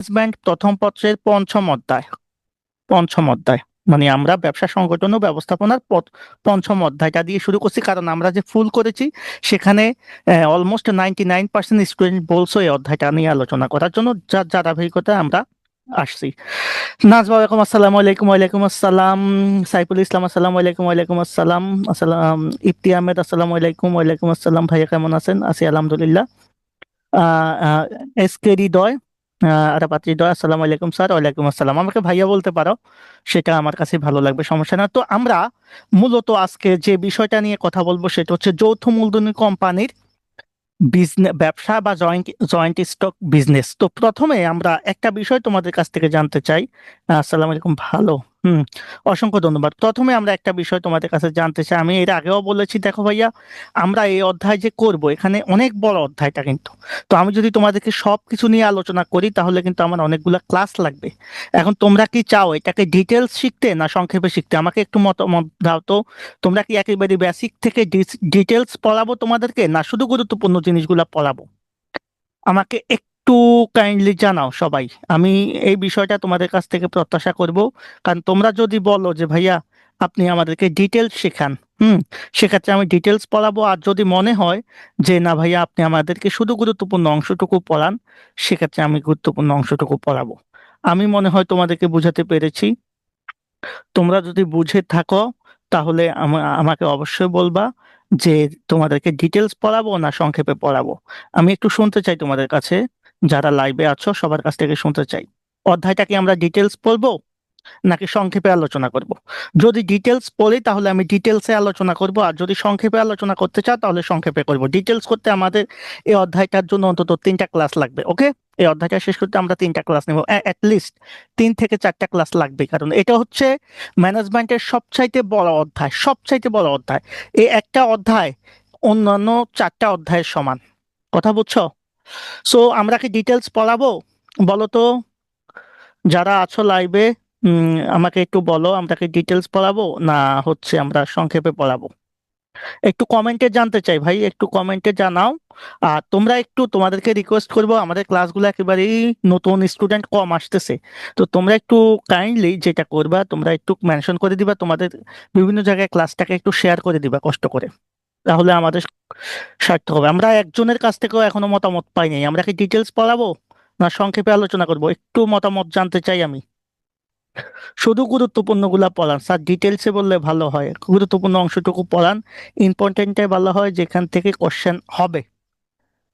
Management প্রথম পত্রের পঞ্চম অধ্যায় মানে আমরা ব্যবসা সংগঠন ও ব্যবস্থাপনার পঞ্চম অধ্যায়টা দিয়ে শুরু করছি, কারণ আমরা যে ফুল করেছি সেখানে অলমোস্ট 99% স্টুডেন্ট বলছো এই অধ্যায়টা নিয়ে আলোচনা করার জন্য, যার ধারাবাহিকতা আমরা আসছি। নাজমা বেগম আসসালামু আলাইকুম। ওয়ালাইকুম আসসালাম। সাইফুল ইসলাম আসসালামু আলাইকুম। ওয়ালাইকুম আসসালাম। আসসালাম। ইফতি আহমেদ আসসালামু আলাইকুম। ওয়ালাইকুম আসসালাম। ভাইয়া কেমন আছেন? আছি আলহামদুলিল্লাহ। আহ আহ, এস কে হৃদয়, আরাফাত হৃদয়, আসসালামু আলাইকুম স্যার। ওয়ালাইকুম আসসালাম। আমাকে ভাইয়া বলতে পারো, সেটা আমার কাছে ভালো লাগবে, সমস্যা না। তো আমরা মূলত আজকে যে বিষয়টা নিয়ে কথা বলবো সেটা হচ্ছে যৌথ মূলধনী কোম্পানির বিজনেস, ব্যবসা বা জয়েন্ট জয়েন্ট স্টক বিজনেস। তো প্রথমে আমরা একটা বিষয় তোমাদের কাছ থেকে জানতে চাই। আসসালামু আলাইকুম। ভালো। হুম। অসংখ্য ধন্যবাদ। প্রথমে আমরা একটা বিষয় তোমাদের কাছে জানতে চাই, আমি এর আগেও বলেছি, দেখো ভাইয়া, আমরা এই অধ্যায় যে করব এখানে অনেক বড় অধ্যায়টা কিন্তু। তো আমি যদি তোমাদেরকে সব কিছু নিয়ে আলোচনা করি তাহলে কিন্তু আমার অনেকগুলো ক্লাস লাগবে। এখন তোমরা কি চাও এটাকে ডিটেলস শিখতে না সংক্ষেপে শিখতে? আমাকে একটু মতামত দাও তো। তোমরা কি একেবারে বেসিক থেকে ডিটেলস পড়াবো তোমাদেরকে, না শুধু গুরুত্বপূর্ণ জিনিসগুলো পড়াবো? আমাকে একটু কাইন্ডলি জানাও সবাই। আমি এই বিষয়টা তোমাদের কাছ থেকে প্রত্যাশা করব, কারণ তোমরা যদি বলো যে ভাইয়া আপনি আমাদেরকে ডিটেলস শেখান, হুম, সেক্ষেত্রে আমি ডিটেলস পড়াবো। আর যদি মনে হয় যে না ভাইয়া আপনি আমাদেরকে শুধু গুরুত্বপূর্ণ অংশটুকু পড়ান, সেক্ষেত্রে আমি গুরুত্বপূর্ণ অংশটুকু পড়াবো। আমি মনে হয় তোমাদেরকে বুঝাতে পেরেছি। তোমরা যদি বুঝে থাকো তাহলে আমাকে অবশ্যই বলবা যে তোমাদেরকে ডিটেলস পড়াবো না সংক্ষেপে পড়াবো। আমি একটু শুনতে চাই তোমাদের কাছে, যারা লাইভে আছো সবার কাছ থেকে শুনতে চাই, অধ্যায়টা কি আমরা ডিটেলস পড়বো নাকি সংক্ষেপে আলোচনা করব? যদি ডিটেলস পড়ি তাহলে আমি ডিটেলসে আলোচনা করব, আর যদি সংক্ষেপে আলোচনা করতে চাও তাহলে সংক্ষেপে করব। ডিটেলস করতে আমাদের এই অধ্যায়টার জন্য অন্তত 3টা ক্লাস লাগবে। ওকে, এই অধ্যায়টা শেষ করতে আমরা 3টা ক্লাস নেব, লিস্ট 3 থেকে 4টা ক্লাস লাগবে, কারণ এটা হচ্ছে ম্যানেজমেন্টের সবচাইতে বড় অধ্যায়, সবচাইতে বড় অধ্যায়। এই একটা অধ্যায় অন্যান্য 4টা অধ্যায়ের সমান। কথা বুঝছো? সো আমরা কি ডিটেলস পড়াবো? বলো তো, যারা আছো লাইভে, আমাকে একটু বলো, আমরা কি ডিটেলস পড়াবো না হচ্ছে আমরা সংক্ষেপে পড়াবো? একটু কমেন্টে জানতে চাই ভাই, একটু কমেন্টে জানাও। আর তোমরা একটু, তোমাদেরকে রিকোয়েস্ট করবো, আমাদের ক্লাসগুলো একেবারেই নতুন, স্টুডেন্ট কম আসতেছে। তো তোমরা একটু কাইন্ডলি যেটা করবা, তোমরা একটু মেনশন করে দিবা তোমাদের বিভিন্ন জায়গায় ক্লাসটাকে একটু শেয়ার করে দিবা কষ্ট করে, তাহলে আমাদের সার্থক হবে। আমরা একজনের কাছ থেকেও এখনো মতামত পাই নাই, আমরা কি ডিটেলস পড়াবো না সংক্ষেপে আলোচনা করবো? একটু মতামত জানতে চাই আমি। শুধু গুরুত্বপূর্ণ গুলা পড়ান স্যার, ডিটেলসে বললে ভালো হয়, গুরুত্বপূর্ণ অংশটুকু পড়ান, ইম্পর্টেন্টটাই ভালো হয়, যেখান থেকে কোশ্চেন হবে।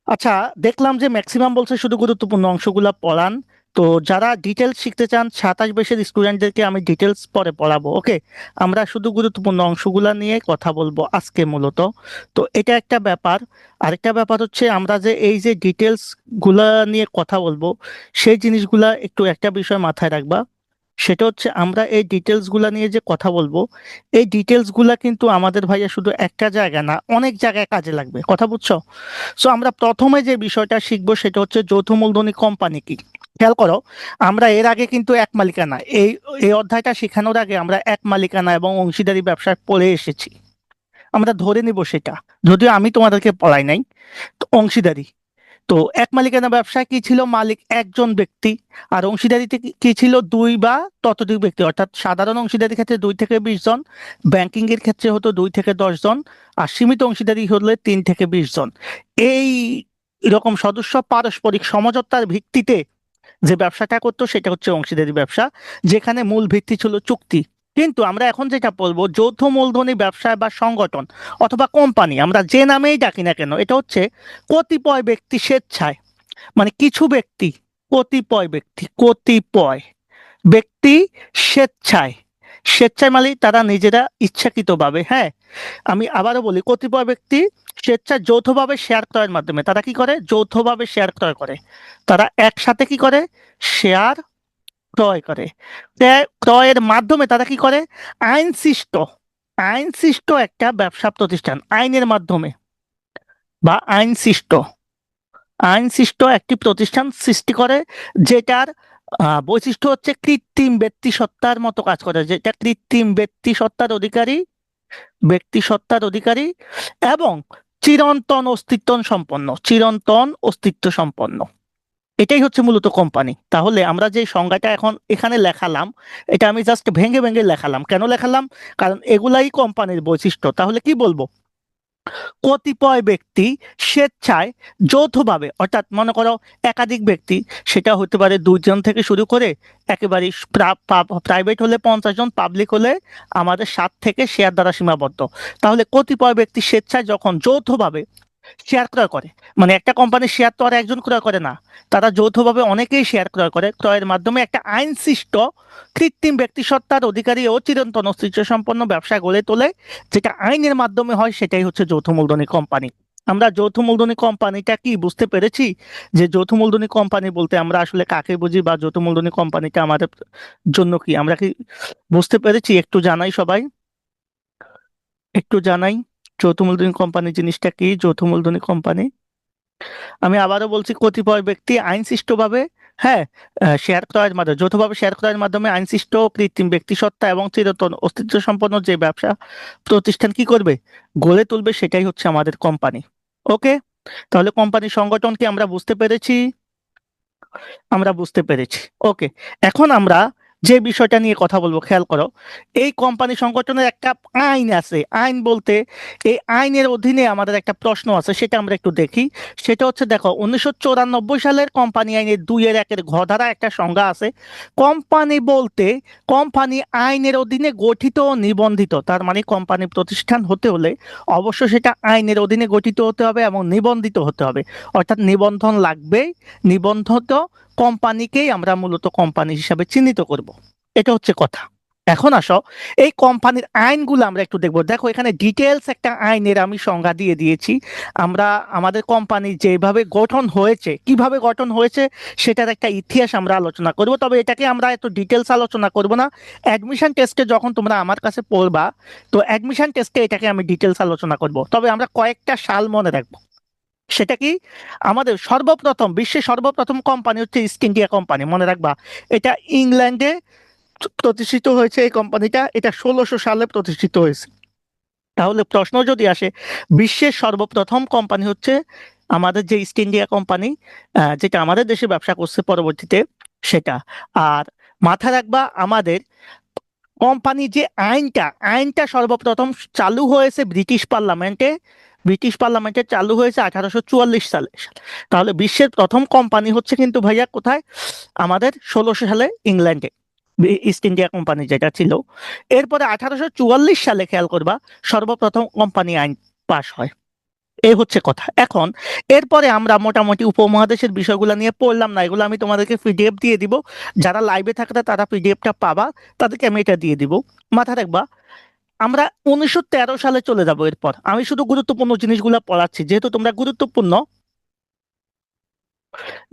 আচ্ছা, দেখলাম যে ম্যাক্সিমাম বলছে শুধু গুরুত্বপূর্ণ অংশগুলা পড়ান। তো যারা ডিটেলস শিখতে চান, 27 স্টুডেন্টদেরকে আমি ডিটেলস পরে পড়াবো। ওকে, আমরা শুধু গুরুত্বপূর্ণ অংশগুলা নিয়ে কথা বলবো আজকে মূলত। তো এটা একটা ব্যাপার। আরেকটা ব্যাপার হচ্ছে আমরা যে এই যে ডিটেলস গুলা নিয়ে কথা বলবো, সেই জিনিসগুলা একটু একটা বিষয় মাথায় রাখবা। সেটা হচ্ছে আমরা এই ডিটেলস গুলা নিয়ে যে কথা বলবো, এই ডিটেলস গুলা কিন্তু আমাদের ভাইয়া শুধু একটা জায়গা না, অনেক জায়গায় কাজে লাগবে। কথা বুঝছো? সো আমরা প্রথমে যে বিষয়টা শিখবো সেটা হচ্ছে যৌথ মূলধনী কোম্পানি কি। খেয়াল করো, আমরা এর আগে কিন্তু এক মালিকানা, এই এই অধ্যায়টা শেখানোর আগে আমরা এক মালিকানা এবং অংশীদারি ব্যবসায় পড়ে এসেছি। আমরা ধরে নিব সেটা, যদিও আমি তোমাদেরকে পড়াই নাই। তো অংশীদারি, তো এক মালিকানা ব্যবসায় কি ছিল? মালিক একজন ব্যক্তি। আর অংশীদারিতে কি ছিল? 2 বা ততোধিক ব্যক্তি, অর্থাৎ সাধারণ অংশীদারির ক্ষেত্রে 2 থেকে 20 জন, ব্যাংকিং এর ক্ষেত্রে হতো 2 থেকে 10 জন, আর সীমিত অংশীদারি হলে 3 থেকে 20 জন। এই এরকম সদস্য পারস্পরিক সমঝোতার ভিত্তিতে যে ব্যবসাটা করতো সেটা হচ্ছে অংশীদারি ব্যবসা, যেখানে মূল ভিত্তি ছিল চুক্তি। কিন্তু আমরা এখন যেটা বলবো যৌথ মূলধনী ব্যবসায় বা সংগঠন অথবা কোম্পানি, আমরা যে নামেই ডাকি না কেন, এটা হচ্ছে কতিপয় ব্যক্তি স্বেচ্ছায়, মানে কিছু ব্যক্তি, কতিপয় ব্যক্তি স্বেচ্ছায়, স্বেচ্ছায় মানে তারা নিজেরা ইচ্ছাকৃতভাবে, হ্যাঁ, আমি আবারও বলি, কতিপয় ব্যক্তি স্বেচ্ছায় যৌথভাবে শেয়ার ক্রয়ের মাধ্যমে, তারা কি করে? যৌথভাবে শেয়ার ক্রয় করে। তারা একসাথে কি করে? শেয়ার ক্রয় করে। ক্রয়ের মাধ্যমে তারা কি করে? আইন সৃষ্ট, আইন সৃষ্ট একটা ব্যবসা প্রতিষ্ঠান, আইনের মাধ্যমে বা আইন সৃষ্ট একটি প্রতিষ্ঠান সৃষ্টি করে, যেটার বৈশিষ্ট্য হচ্ছে কৃত্রিম ব্যক্তিসত্তার মতো কাজ করে, যেটা কৃত্রিম ব্যক্তিসত্তার অধিকারী এবং চিরন্তন অস্তিত্ব সম্পন্ন, চিরন্তন অস্তিত্ব সম্পন্ন। এটাই হচ্ছে মূলত কোম্পানি। তাহলে আমরা যে সংজ্ঞাটা এখন এখানে লেখালাম, এটা আমি জাস্ট ভেঙে ভেঙে লেখালাম। কেন লেখালাম? কারণ এগুলাই কোম্পানির বৈশিষ্ট্য। তাহলে কি বলবো? কতিপয় ব্যক্তি স্বেচ্ছায় যৌথভাবে, অর্থাৎ মনে করো একাধিক ব্যক্তি, সেটা হতে পারে 2 জন থেকে শুরু করে একেবারে প্রাইভেট হলে 50 জন, পাবলিক হলে আমাদের 7 থেকে শেয়ার দ্বারা সীমাবদ্ধ। তাহলে কতিপয় ব্যক্তি স্বেচ্ছায় যখন যৌথভাবে শেয়ার ক্রয় করে, মানে একটা কোম্পানির শেয়ার তো আর একজন ক্রয় করে না, তারা যৌথভাবে অনেকেই শেয়ার ক্রয় করে, ক্রয়ের মাধ্যমে একটা আইন সৃষ্ট কৃত্রিম ব্যক্তিসত্তার অধিকারী ও চিরন্তন অস্তিত্ব সম্পন্ন ব্যবসা গড়ে তোলে, যেটা আইনের মাধ্যমে হয়, সেটাই হচ্ছে যৌথ মূলধনী কোম্পানি। আমরা যৌথ মূলধনী কোম্পানিটা কি বুঝতে পেরেছি? যে যৌথ মূলধনী কোম্পানি বলতে আমরা আসলে কাকে বুঝি, বা যৌথ মূলধনী কোম্পানিটা আমাদের জন্য কি, আমরা কি বুঝতে পেরেছি? একটু জানাই সবাই, একটু জানাই যৌথ মূলধনী কোম্পানি জিনিসটা কি। যৌথ মূলধনী কোম্পানি, আমি আবারও বলছি, কতিপয় ব্যক্তি আইনসৃষ্টভাবে, হ্যাঁ, শেয়ার ক্রয়ের মাধ্যমে, যৌথভাবে শেয়ার ক্রয়ের মাধ্যমে আইনসৃষ্ট কৃত্রিম ব্যক্তিসত্তা এবং চিরন্তন অস্তিত্ব সম্পন্ন যে ব্যবসা প্রতিষ্ঠান কি করবে, গড়ে তুলবে, সেটাই হচ্ছে আমাদের কোম্পানি। ওকে, তাহলে কোম্পানি সংগঠনকে আমরা বুঝতে পেরেছি, আমরা বুঝতে পেরেছি। ওকে, এখন আমরা যে বিষয়টা নিয়ে কথা বলবো, খেয়াল করো, এই কোম্পানি সংগঠনের একটা আইন আছে। আইন বলতে এই আইনের অধীনে আমাদের একটা প্রশ্ন আছে, সেটা আমরা একটু দেখি। সেটা হচ্ছে, দেখো, 1994 সালের কোম্পানি আইনের 2-1 ঘ ধারা একটা সংজ্ঞা আছে। কোম্পানি বলতে কোম্পানি আইনের অধীনে গঠিত ও নিবন্ধিত, তার মানে কোম্পানি প্রতিষ্ঠান হতে হলে অবশ্য সেটা আইনের অধীনে গঠিত হতে হবে এবং নিবন্ধিত হতে হবে, অর্থাৎ নিবন্ধন লাগবে। নিবন্ধিত কোম্পানিকেই আমরা মূলত কোম্পানি হিসাবে চিহ্নিত করব। এটা হচ্ছে কথা। এখন আসো, এই কোম্পানির আইনগুলো আমরা একটু দেখবো। দেখো, এখানে ডিটেলস একটা আইনের আমি সংজ্ঞা দিয়ে দিয়েছি। আমরা আমাদের কোম্পানি যেভাবে গঠন হয়েছে, কিভাবে গঠন হয়েছে, সেটার একটা ইতিহাস আমরা আলোচনা করব। তবে এটাকে আমরা এত ডিটেলস আলোচনা করব না। অ্যাডমিশন টেস্টে যখন তোমরা আমার কাছে পড়বা, তো অ্যাডমিশন টেস্টে এটাকে আমি ডিটেলস আলোচনা করব। তবে আমরা কয়েকটা সাল মনে রাখবো। সেটা কি? আমাদের সর্বপ্রথম, বিশ্বের সর্বপ্রথম কোম্পানি হচ্ছে ইস্ট ইন্ডিয়া কোম্পানি, মনে রাখবা। এটা ইংল্যান্ডে প্রতিষ্ঠিত হয়েছে এই কোম্পানিটা, এটা 1600 সালে প্রতিষ্ঠিত হয়েছে। তাহলে প্রশ্ন যদি আসে, বিশ্বের সর্বপ্রথম কোম্পানি হচ্ছে আমাদের যে ইস্ট ইন্ডিয়া কোম্পানি, যেটা আমাদের দেশে ব্যবসা করছে পরবর্তীতে, সেটা। আর মাথায় রাখবা, আমাদের কোম্পানি যে আইনটা, আইনটা সর্বপ্রথম চালু হয়েছে ব্রিটিশ পার্লামেন্টে। ব্রিটিশ পার্লামেন্টে চালু হয়েছে 1844 সালে। তাহলে বিশ্বের প্রথম কোম্পানি হচ্ছে কিন্তু ভাইয়া কোথায়? আমাদের 1600 সালে ইংল্যান্ডে, ইস্ট ইন্ডিয়া কোম্পানি যেটা ছিল। এরপরে 1844 সালে, খেয়াল করবা, সর্বপ্রথম কোম্পানি আইন পাশ হয়। এই হচ্ছে কথা। এখন এরপরে আমরা মোটামুটি উপমহাদেশের বিষয়গুলো নিয়ে পড়লাম না, এগুলো আমি তোমাদেরকে পিডিএফ দিয়ে দিব। যারা লাইভে থাকবে তারা পিডিএফটা পাবা, তাদেরকে আমি এটা দিয়ে দিব। মাথায় রাখবা, আমরা 1913 সালে চলে যাব। এরপর আমি শুধু গুরুত্বপূর্ণ জিনিসগুলো পড়াচ্ছি, যেহেতু তোমরা গুরুত্বপূর্ণ।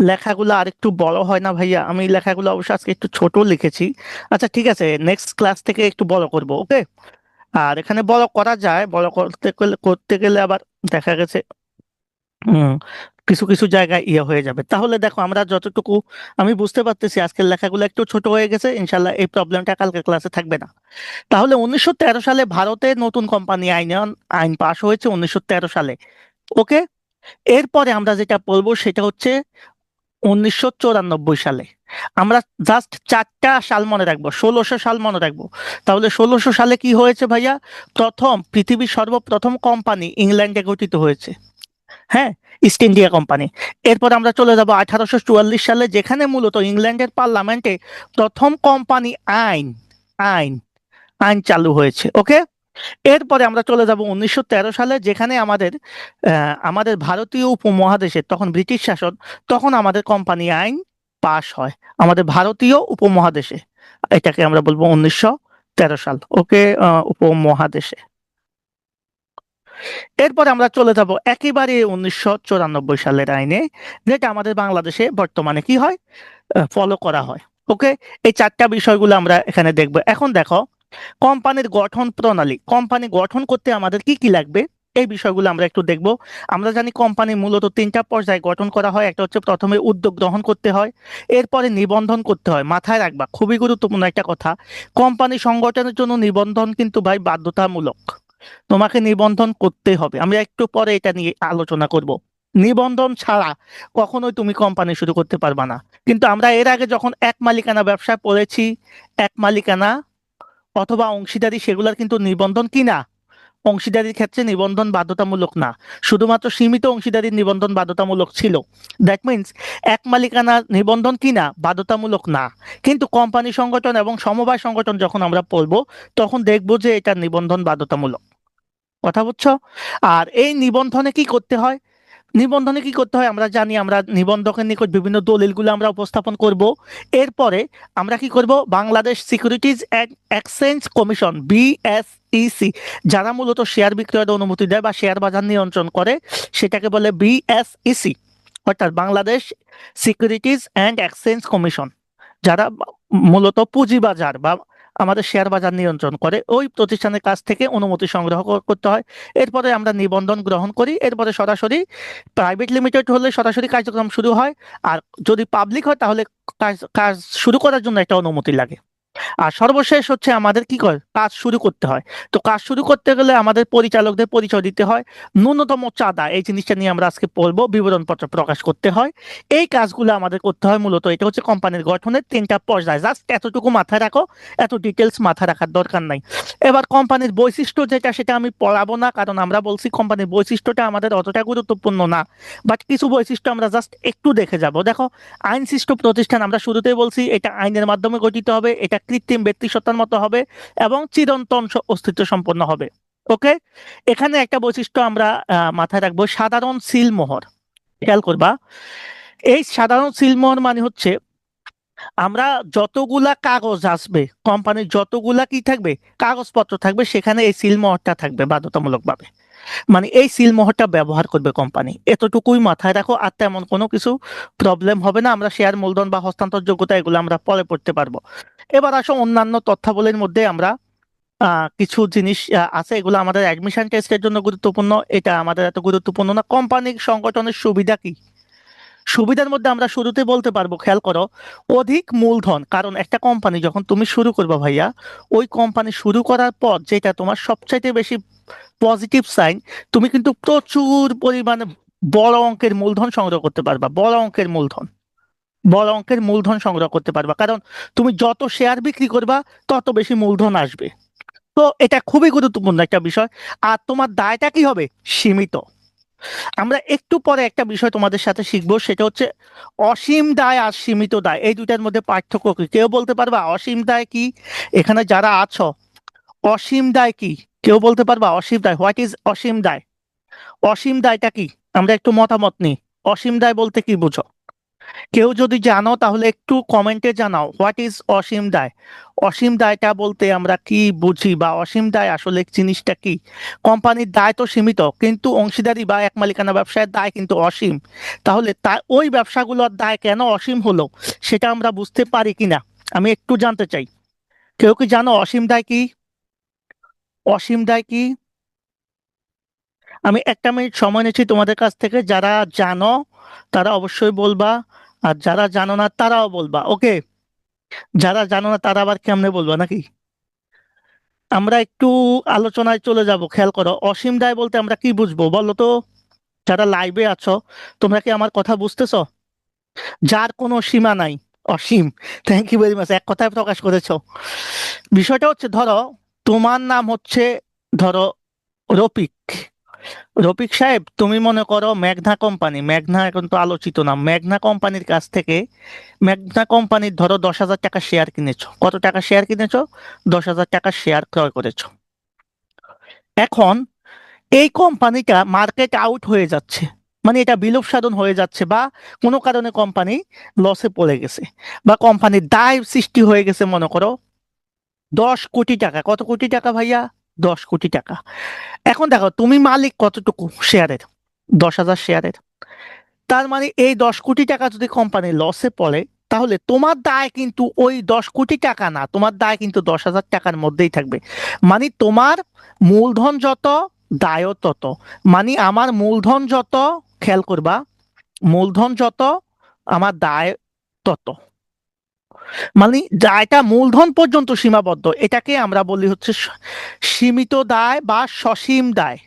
লেখাগুলো আর একটু বড় হয় না ভাইয়া? আমি লেখাগুলো অবশ্য আজকে একটু ছোট লিখেছি। আচ্ছা ঠিক আছে, নেক্সট ক্লাস থেকে একটু বড় করব। ওকে, আর এখানে বড় করা যায়, বড় করতে গেলে আবার দেখা গেছে কিছু কিছু জায়গায় ইয়ে হয়ে যাবে। তাহলে দেখো, আমরা যতটুকু আমি বুঝতে পারতেছি, আজকের লেখাগুলো একটু ছোট হয়ে গেছে। ইনশাল্লাহ এই প্রবলেমটা কালকের ক্লাসে থাকবে না। তাহলে 1913 সালে ভারতে নতুন কোম্পানি আইন পাশ হয়েছে 1913 সালে। ওকে, এরপরে আমরা যেটা বলবো সেটা হচ্ছে 1994 সালে। আমরা জাস্ট 4টা সাল মনে রাখবো, 1600 সাল মনে রাখবো। তাহলে 1600 সালে কি হয়েছে ভাইয়া? পৃথিবীর সর্বপ্রথম কোম্পানি ইংল্যান্ডে গঠিত হয়েছে, হ্যাঁ, ইস্ট ইন্ডিয়া কোম্পানি। এরপর আমরা চলে যাব 1844 সালে, যেখানে মূলত ইংল্যান্ডের পার্লামেন্টে প্রথম কোম্পানি আইন আইন আইন চালু হয়েছে। ওকে, এরপরে আমরা চলে যাব 1913 সালে, যেখানে আমাদের ভারতীয় উপমহাদেশে তখন ব্রিটিশ শাসন, তখন আমাদের কোম্পানি আইন পাশ হয় আমাদের ভারতীয় উপমহাদেশে। এটাকে আমরা বলবো 1913 সাল। ওকে, উপমহাদেশে। এরপরে আমরা চলে যাব একেবারে 1994 সালের আইনে, যেটা আমাদের বাংলাদেশে বর্তমানে কি হয়, ফলো করা হয়। ওকে, এই 4টা বিষয়গুলো আমরা এখানে দেখব। এখন দেখো, কোম্পানির গঠন প্রণালী, কোম্পানি গঠন করতে আমাদের কি কি লাগবে, এই বিষয়গুলো আমরা একটু দেখব। আমরা জানি কোম্পানি মূলত 3টা পর্যায়ে গঠন করা হয়। একটা হচ্ছে প্রথমে উদ্যোগ গ্রহণ করতে হয়, এরপরে নিবন্ধন করতে হয়। মাথায় রাখবা, খুবই গুরুত্বপূর্ণ একটা কথা, কোম্পানি সংগঠনের জন্য নিবন্ধন কিন্তু ভাই বাধ্যতামূলক। তোমাকে নিবন্ধন করতে হবে, আমি একটু পরে এটা নিয়ে আলোচনা করব। নিবন্ধন ছাড়া কখনোই তুমি কোম্পানি শুরু করতে পারবা না। কিন্তু আমরা এর আগে যখন এক মালিকানা ব্যবসায় পড়েছি, এক মালিকানা অথবা অংশীদারি, সেগুলোর কিন্তু নিবন্ধন কি না, অংশীদারির ক্ষেত্রে নিবন্ধন বাধ্যতামূলক না, শুধুমাত্র সীমিত অংশীদারির নিবন্ধন বাধ্যতামূলক ছিল। দ্যাট মিনস এক মালিকানা নিবন্ধন কি না, বাধ্যতামূলক না। কিন্তু কোম্পানি সংগঠন এবং সমবায় সংগঠন যখন আমরা পড়বো, তখন দেখবো যে এটা নিবন্ধন বাধ্যতামূলক। কথা বুঝছো? আর এই নিবন্ধনে কি করতে হয়, নিবন্ধনে কি করতে হয় আমরা জানি, আমরা নিবন্ধকের নিকট বিভিন্ন দলিলগুলো আমরা উপস্থাপন করব। এরপরে আমরা কি করব, Bangladesh securities and exchange commission BSEC, যারা মূলত শেয়ার বিক্রয়ের অনুমতি দেয় বা শেয়ার বাজার নিয়ন্ত্রণ করে, সেটাকে বলে বিএসইসি, অর্থাৎ Bangladesh securities and exchange commission, যারা মূলত পুঁজিবাজার বা আমাদের শেয়ার বাজার নিয়ন্ত্রণ করে, ওই প্রতিষ্ঠানের কাছ থেকে অনুমতি সংগ্রহ করতে হয়। এরপরে আমরা নিবন্ধন গ্রহণ করি, এরপরে সরাসরি প্রাইভেট লিমিটেড হলে সরাসরি কার্যক্রম শুরু হয়, আর যদি পাবলিক হয় তাহলে কাজ কাজ শুরু করার জন্য একটা অনুমতি লাগে। আর সর্বশেষ হচ্ছে আমাদের কি করে কাজ শুরু করতে হয়। তো কাজ শুরু করতে গেলে আমাদের পরিচালকদের পরিচয় দিতে হয়, ন্যূনতম চাঁদা, এই জিনিসটা নিয়ে আমরা আজকে পড়বো, বিবরণপত্র প্রকাশ করতে হয়। এই কাজগুলো আমাদের করতে হয়। মূলত এটা হচ্ছে কোম্পানির গঠনের 3টা পর্যায়, জাস্ট এতটুকু মাথায় রাখো, এত ডিটেলস মাথায় রাখার দরকার নাই। এবার কোম্পানির বৈশিষ্ট্য যেটা, সেটা আমি পড়াবো না, কারণ আমরা বলছি কোম্পানির বৈশিষ্ট্যটা আমাদের অতটা গুরুত্বপূর্ণ না, বাট কিছু বৈশিষ্ট্য আমরা জাস্ট একটু দেখে যাব। দেখো, আইন সৃষ্ট প্রতিষ্ঠান, আমরা শুরুতেই বলছি এটা আইনের মাধ্যমে গঠিত হবে, এটা কৃত্রিম ব্যক্তিসত্তার মতো হবে এবং চিরন্তন অস্তিত্ব সম্পন্ন হবে। ওকে, এখানে একটা বৈশিষ্ট্য আমরা মাথায় রাখবো, সাধারণ সিলমোহর। খেয়াল করবা, এই সাধারণ সিলমোহর মানে হচ্ছে আমরা যতগুলা কাগজ আসবে, কোম্পানির যতগুলা কি থাকবে, কাগজপত্র থাকবে, সেখানে এই সিলমোহরটা থাকবে বাধ্যতামূলকভাবে। মানে এই সিলমোহরটা ব্যবহার করবে কোম্পানি, এতটুকুই মাথায় রাখো। আর তেমন কোনো কিছু প্রবলেম হবে না। আমরা শেয়ার মূলধন বা হস্তান্তর যোগ্যতা এগুলো আমরা পরে পড়তে পারবো। এবার আসো অন্যান্য তথ্যাবলীর মধ্যে আমরা কিছু জিনিস আছে, এগুলো আমাদের অ্যাডমিশন টেস্টের জন্য গুরুত্বপূর্ণ, এটা আমাদের এত গুরুত্বপূর্ণ না। কোম্পানির সংগঠনের সুবিধা কি, সুবিধার মধ্যে আমরা শুরুতে বলতে পারবো, খেয়াল করো, অধিক মূলধন। কারণ একটা কোম্পানি যখন তুমি শুরু করবে ভাইয়া, ওই কোম্পানি শুরু করার পর যেটা তোমার সবচাইতে বেশি পজিটিভ সাইন, তুমি কিন্তু প্রচুর পরিমাণে বড় অঙ্কের মূলধন সংগ্রহ করতে পারবা, বড় অঙ্কের মূলধন, বড় অঙ্কের মূলধন সংগ্রহ করতে পারবা। কারণ তুমি যত শেয়ার বিক্রি করবা, তত বেশি মূলধন আসবে। তো এটা খুবই গুরুত্বপূর্ণ একটা বিষয়। আর তোমার দায়টা কি হবে, সীমিত। আমরা একটু পরে একটা বিষয় তোমাদের সাথে শিখবো, সেটা হচ্ছে অসীম দায় আর সীমিত দায়, এই দুইটার মধ্যে পার্থক্য কি, কেউ বলতে পারবা অসীম দায় কি? এখানে যারা আছো, অসীম দায় কি, কেউ বলতে পারবা অসীম দায়, হোয়াট ইজ অসীম দায়? অসীম দায়টা কি, আমরা একটু মতামত নিই। অসীম দায় বলতে কি বুঝো? কেউ যদি জানো তাহলে একটু কমেন্টে জানাও, হোয়াট ইজ অসীম দায়। অসীম দায়টা বলতে আমরা কি বুঝি, বা অসীম দায় আসলে জিনিসটা কি? কোম্পানির দায় তো সীমিত, কিন্তু অংশীদারি বা এক মালিকানা ব্যবসায়ের দায় কিন্তু অসীম। তাহলে তা ওই ব্যবসাগুলোর দায় কেন অসীম হলো, সেটা আমরা বুঝতে পারি কিনা, আমি একটু জানতে চাই। কেউ কি জানো অসীম দায় কি? অসীম দায় কি? আমি 1 মিনিট সময় নিচ্ছি তোমাদের কাছ থেকে, যারা জানো তারা অবশ্যই বলবা, আর যারা জানো না তারাও বলবা। ওকে, যারা জানো না তারা আবার কেমনে বলবো নাকি? আমরা একটু আলোচনায় চলে যাব। খেয়াল করো, অসীম দায় বলতে আমরা কি বুঝবো বলো তো, যারা লাইভে আছো, তোমরা কি আমার কথা বুঝতেছো? যার কোনো সীমা নাই, অসীম। থ্যাংক ইউ ভেরি মাচ, এক কথায় প্রকাশ করেছো। বিষয়টা হচ্ছে, ধরো তোমার নাম হচ্ছে, ধরো রফিক। রফিক সাহেব, তুমি মনে করো মেঘনা কোম্পানি, মেঘনা এখন তো আলোচিত নাম, মেঘনা কোম্পানির কাছ থেকে, মেঘনা কোম্পানির ধরো 10,000 টাকা শেয়ার কিনেছো। কত টাকা শেয়ার কিনেছো? 10,000 টাকা শেয়ার ক্রয় করেছো। এখন এই কোম্পানিটা মার্কেট আউট হয়ে যাচ্ছে, মানে এটা বিলোপ সাধন হয়ে যাচ্ছে, বা কোনো কারণে কোম্পানি লসে পড়ে গেছে, বা কোম্পানির দায় সৃষ্টি হয়ে গেছে, মনে করো 10 কোটি টাকা। কত কোটি টাকা ভাইয়া? 10 কোটি টাকা। এখন দেখো, তুমি মালিক কতটুকু শেয়ারের, 10,000 শেয়ারের। তার মানে এই 10 কোটি টাকা যদি কোম্পানি লসে পড়ে, তাহলে তোমার দায় কিন্তু ওই 10 কোটি টাকা না, তোমার দায় কিন্তু 10,000 টাকার মধ্যেই থাকবে। মানে তোমার মূলধন যত, দায়ও তত। মানে আমার মূলধন যত, খেয়াল করবা, মূলধন যত, আমার দায় তত। মানে দায়টা মূলধন পর্যন্ত সীমাবদ্ধ, এটাকে আমরা বলি হচ্ছে সীমিত দায় বা সসীম দায়।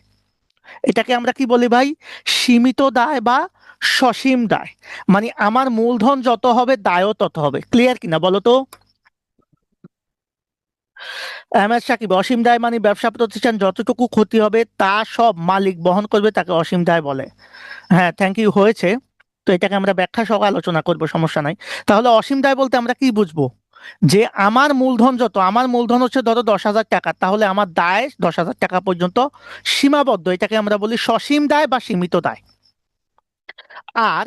এটাকে আমরা কি বলি ভাই? সীমিত দায় বা সসীম দায়। মানে আমার মূলধন যত হবে দায়ও তত হবে। ক্লিয়ার কিনা বলো তো? এমএস সাকিব, অসীম দায় মানে ব্যবসা প্রতিষ্ঠান যতটুকু ক্ষতি হবে তা সব মালিক বহন করবে, তাকে অসীম দায় বলে। হ্যাঁ, থ্যাংক ইউ, হয়েছে। তো এটাকে আমরা ব্যাখ্যা সহ আলোচনা করব, সমস্যা নাই। তাহলে অসীম দায় বলতে আমরা কি বুঝবো? যে আমার মূলধন যত, আমার মূলধন হচ্ছে ধরো 10,000 টাকা, তাহলে আমার দায় 10,000 টাকা পর্যন্ত সীমাবদ্ধ। এটাকে আমরা বলি সসীম দায় বা সীমিত দায়। আর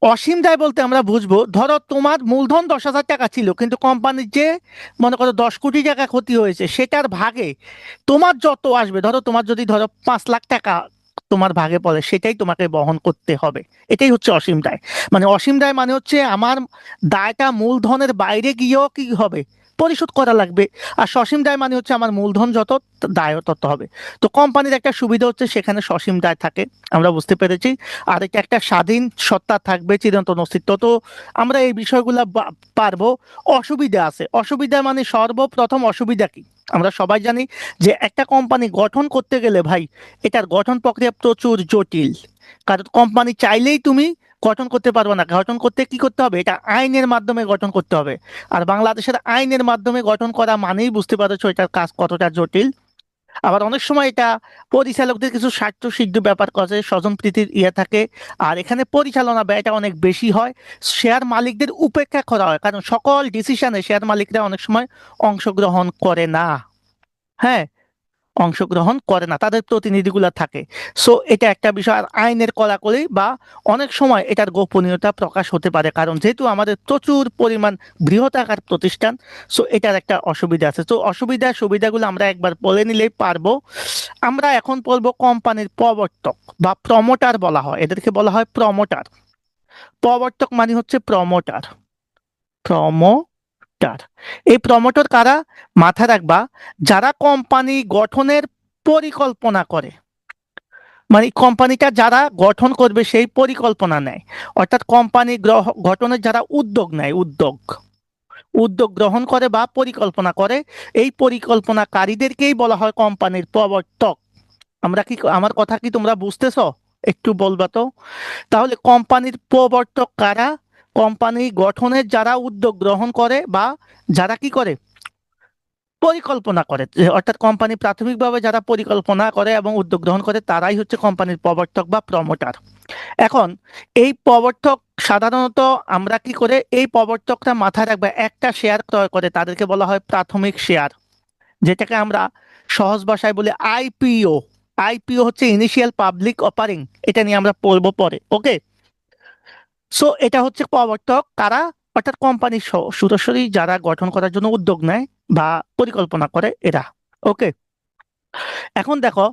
অসীম দায় বলতে আমরা বুঝবো, ধরো তোমার মূলধন 10,000 টাকা ছিল, কিন্তু কোম্পানির যে মনে করো 10 কোটি টাকা ক্ষতি হয়েছে, সেটার ভাগে তোমার যত আসবে, ধরো তোমার যদি ধরো 5 লাখ টাকা তোমার ভাগে পড়ে, সেটাই তোমাকে বহন করতে হবে। এটাই হচ্ছে অসীম দায়। মানে অসীম দায় মানে হচ্ছে আমার দায়টা মূলধনের বাইরে গিয়েও কি হবে, পরিশোধ করা লাগবে। আর সসীম দায় মানে হচ্ছে আমার মূলধন যত, দায় তত হবে। তো কোম্পানির একটা সুবিধা হচ্ছে সেখানে সসীম দায় থাকে, আমরা বুঝতে পেরেছি। আর এটা একটা স্বাধীন সত্তা থাকবে, চিরন্তন অস্তিত্ব। তো আমরা এই বিষয়গুলো পারবো। অসুবিধা আছে, অসুবিধা মানে সর্বপ্রথম অসুবিধা কি আমরা সবাই জানি, যে একটা কোম্পানি গঠন করতে গেলে ভাই, এটার গঠন প্রক্রিয়া প্রচুর জটিল। কারণ কোম্পানি চাইলেই তুমি গঠন করতে পারবে না। গঠন করতে কি করতে হবে? এটা আইনের মাধ্যমে গঠন করতে হবে। আর বাংলাদেশের আইনের মাধ্যমে গঠন করা মানেই বুঝতে পারছো এটার কাজ কতটা জটিল। আবার অনেক সময় এটা পরিচালকদের কিছু স্বার্থ সিদ্ধ ব্যাপার করে, স্বজন প্রীতির ইয়ে থাকে। আর এখানে পরিচালনা ব্যয়টা অনেক বেশি হয়। শেয়ার মালিকদের উপেক্ষা করা হয়, কারণ সকল ডিসিশনে শেয়ার মালিকরা অনেক সময় অংশগ্রহণ করে না। হ্যাঁ, অংশগ্রহণ করে না, তাদের প্রতিনিধিগুলা থাকে। সো এটা একটা বিষয়। আর আইনের কড়াকড়ি বা অনেক সময় এটার গোপনীয়তা প্রকাশ হতে পারে, কারণ যেহেতু আমাদের প্রচুর পরিমাণ বৃহৎ আকার প্রতিষ্ঠান। সো এটার একটা অসুবিধা আছে। তো অসুবিধা সুবিধাগুলো আমরা একবার বলে নিলেই পারবো। আমরা এখন বলবো কোম্পানির প্রবর্তক বা প্রমোটার বলা হয়, এদেরকে বলা হয় প্রমোটার। প্রবর্তক মানে হচ্ছে প্রমোটার। প্রমোটার, এই প্রমোটর কারা? মাথায় রাখবা, যারা কোম্পানি গঠনের পরিকল্পনা করে। মানে কোম্পানিটা যারা গঠন করবে সেই পরিকল্পনা নেয়। অর্থাৎ কোম্পানি গঠনের যারা উদ্যোগ নেয়, উদ্যোগ উদ্যোগ গ্রহণ করে বা পরিকল্পনা করে, এই পরিকল্পনাকারীদেরকেই বলা হয় কোম্পানির প্রবর্তক। আমরা কি, আমার কথা কি তোমরা বুঝতেছো? একটু বলবা তো। তাহলে কোম্পানির প্রবর্তক কারা? কোম্পানি গঠনের যারা উদ্যোগ গ্রহণ করে বা যারা কি করে, পরিকল্পনা করে। অর্থাৎ কোম্পানি প্রাথমিকভাবে যারা পরিকল্পনা করে এবং উদ্যোগ গ্রহণ করে, তারাই হচ্ছে কোম্পানির প্রবর্তক বা প্রমোটার। এখন এই প্রবর্তক সাধারণত আমরা কি করে, এই প্রবর্তকরা মাথায় রাখবে, একটা শেয়ার ক্রয় করে, তাদেরকে বলা হয় প্রাথমিক শেয়ার, যেটাকে আমরা সহজ ভাষায় বলি আইপিও। আইপিও হচ্ছে ইনিশিয়াল পাবলিক অফারিং। এটা নিয়ে আমরা পড়বো পরে, ওকে। সো এটা হচ্ছে প্রবর্তক কারা? অর্থাৎ কোম্পানির সরাসরি যারা গঠন করার জন্য উদ্যোগ নেয় বা পরিকল্পনা করে, এরা। ওকে, এখন দেখো,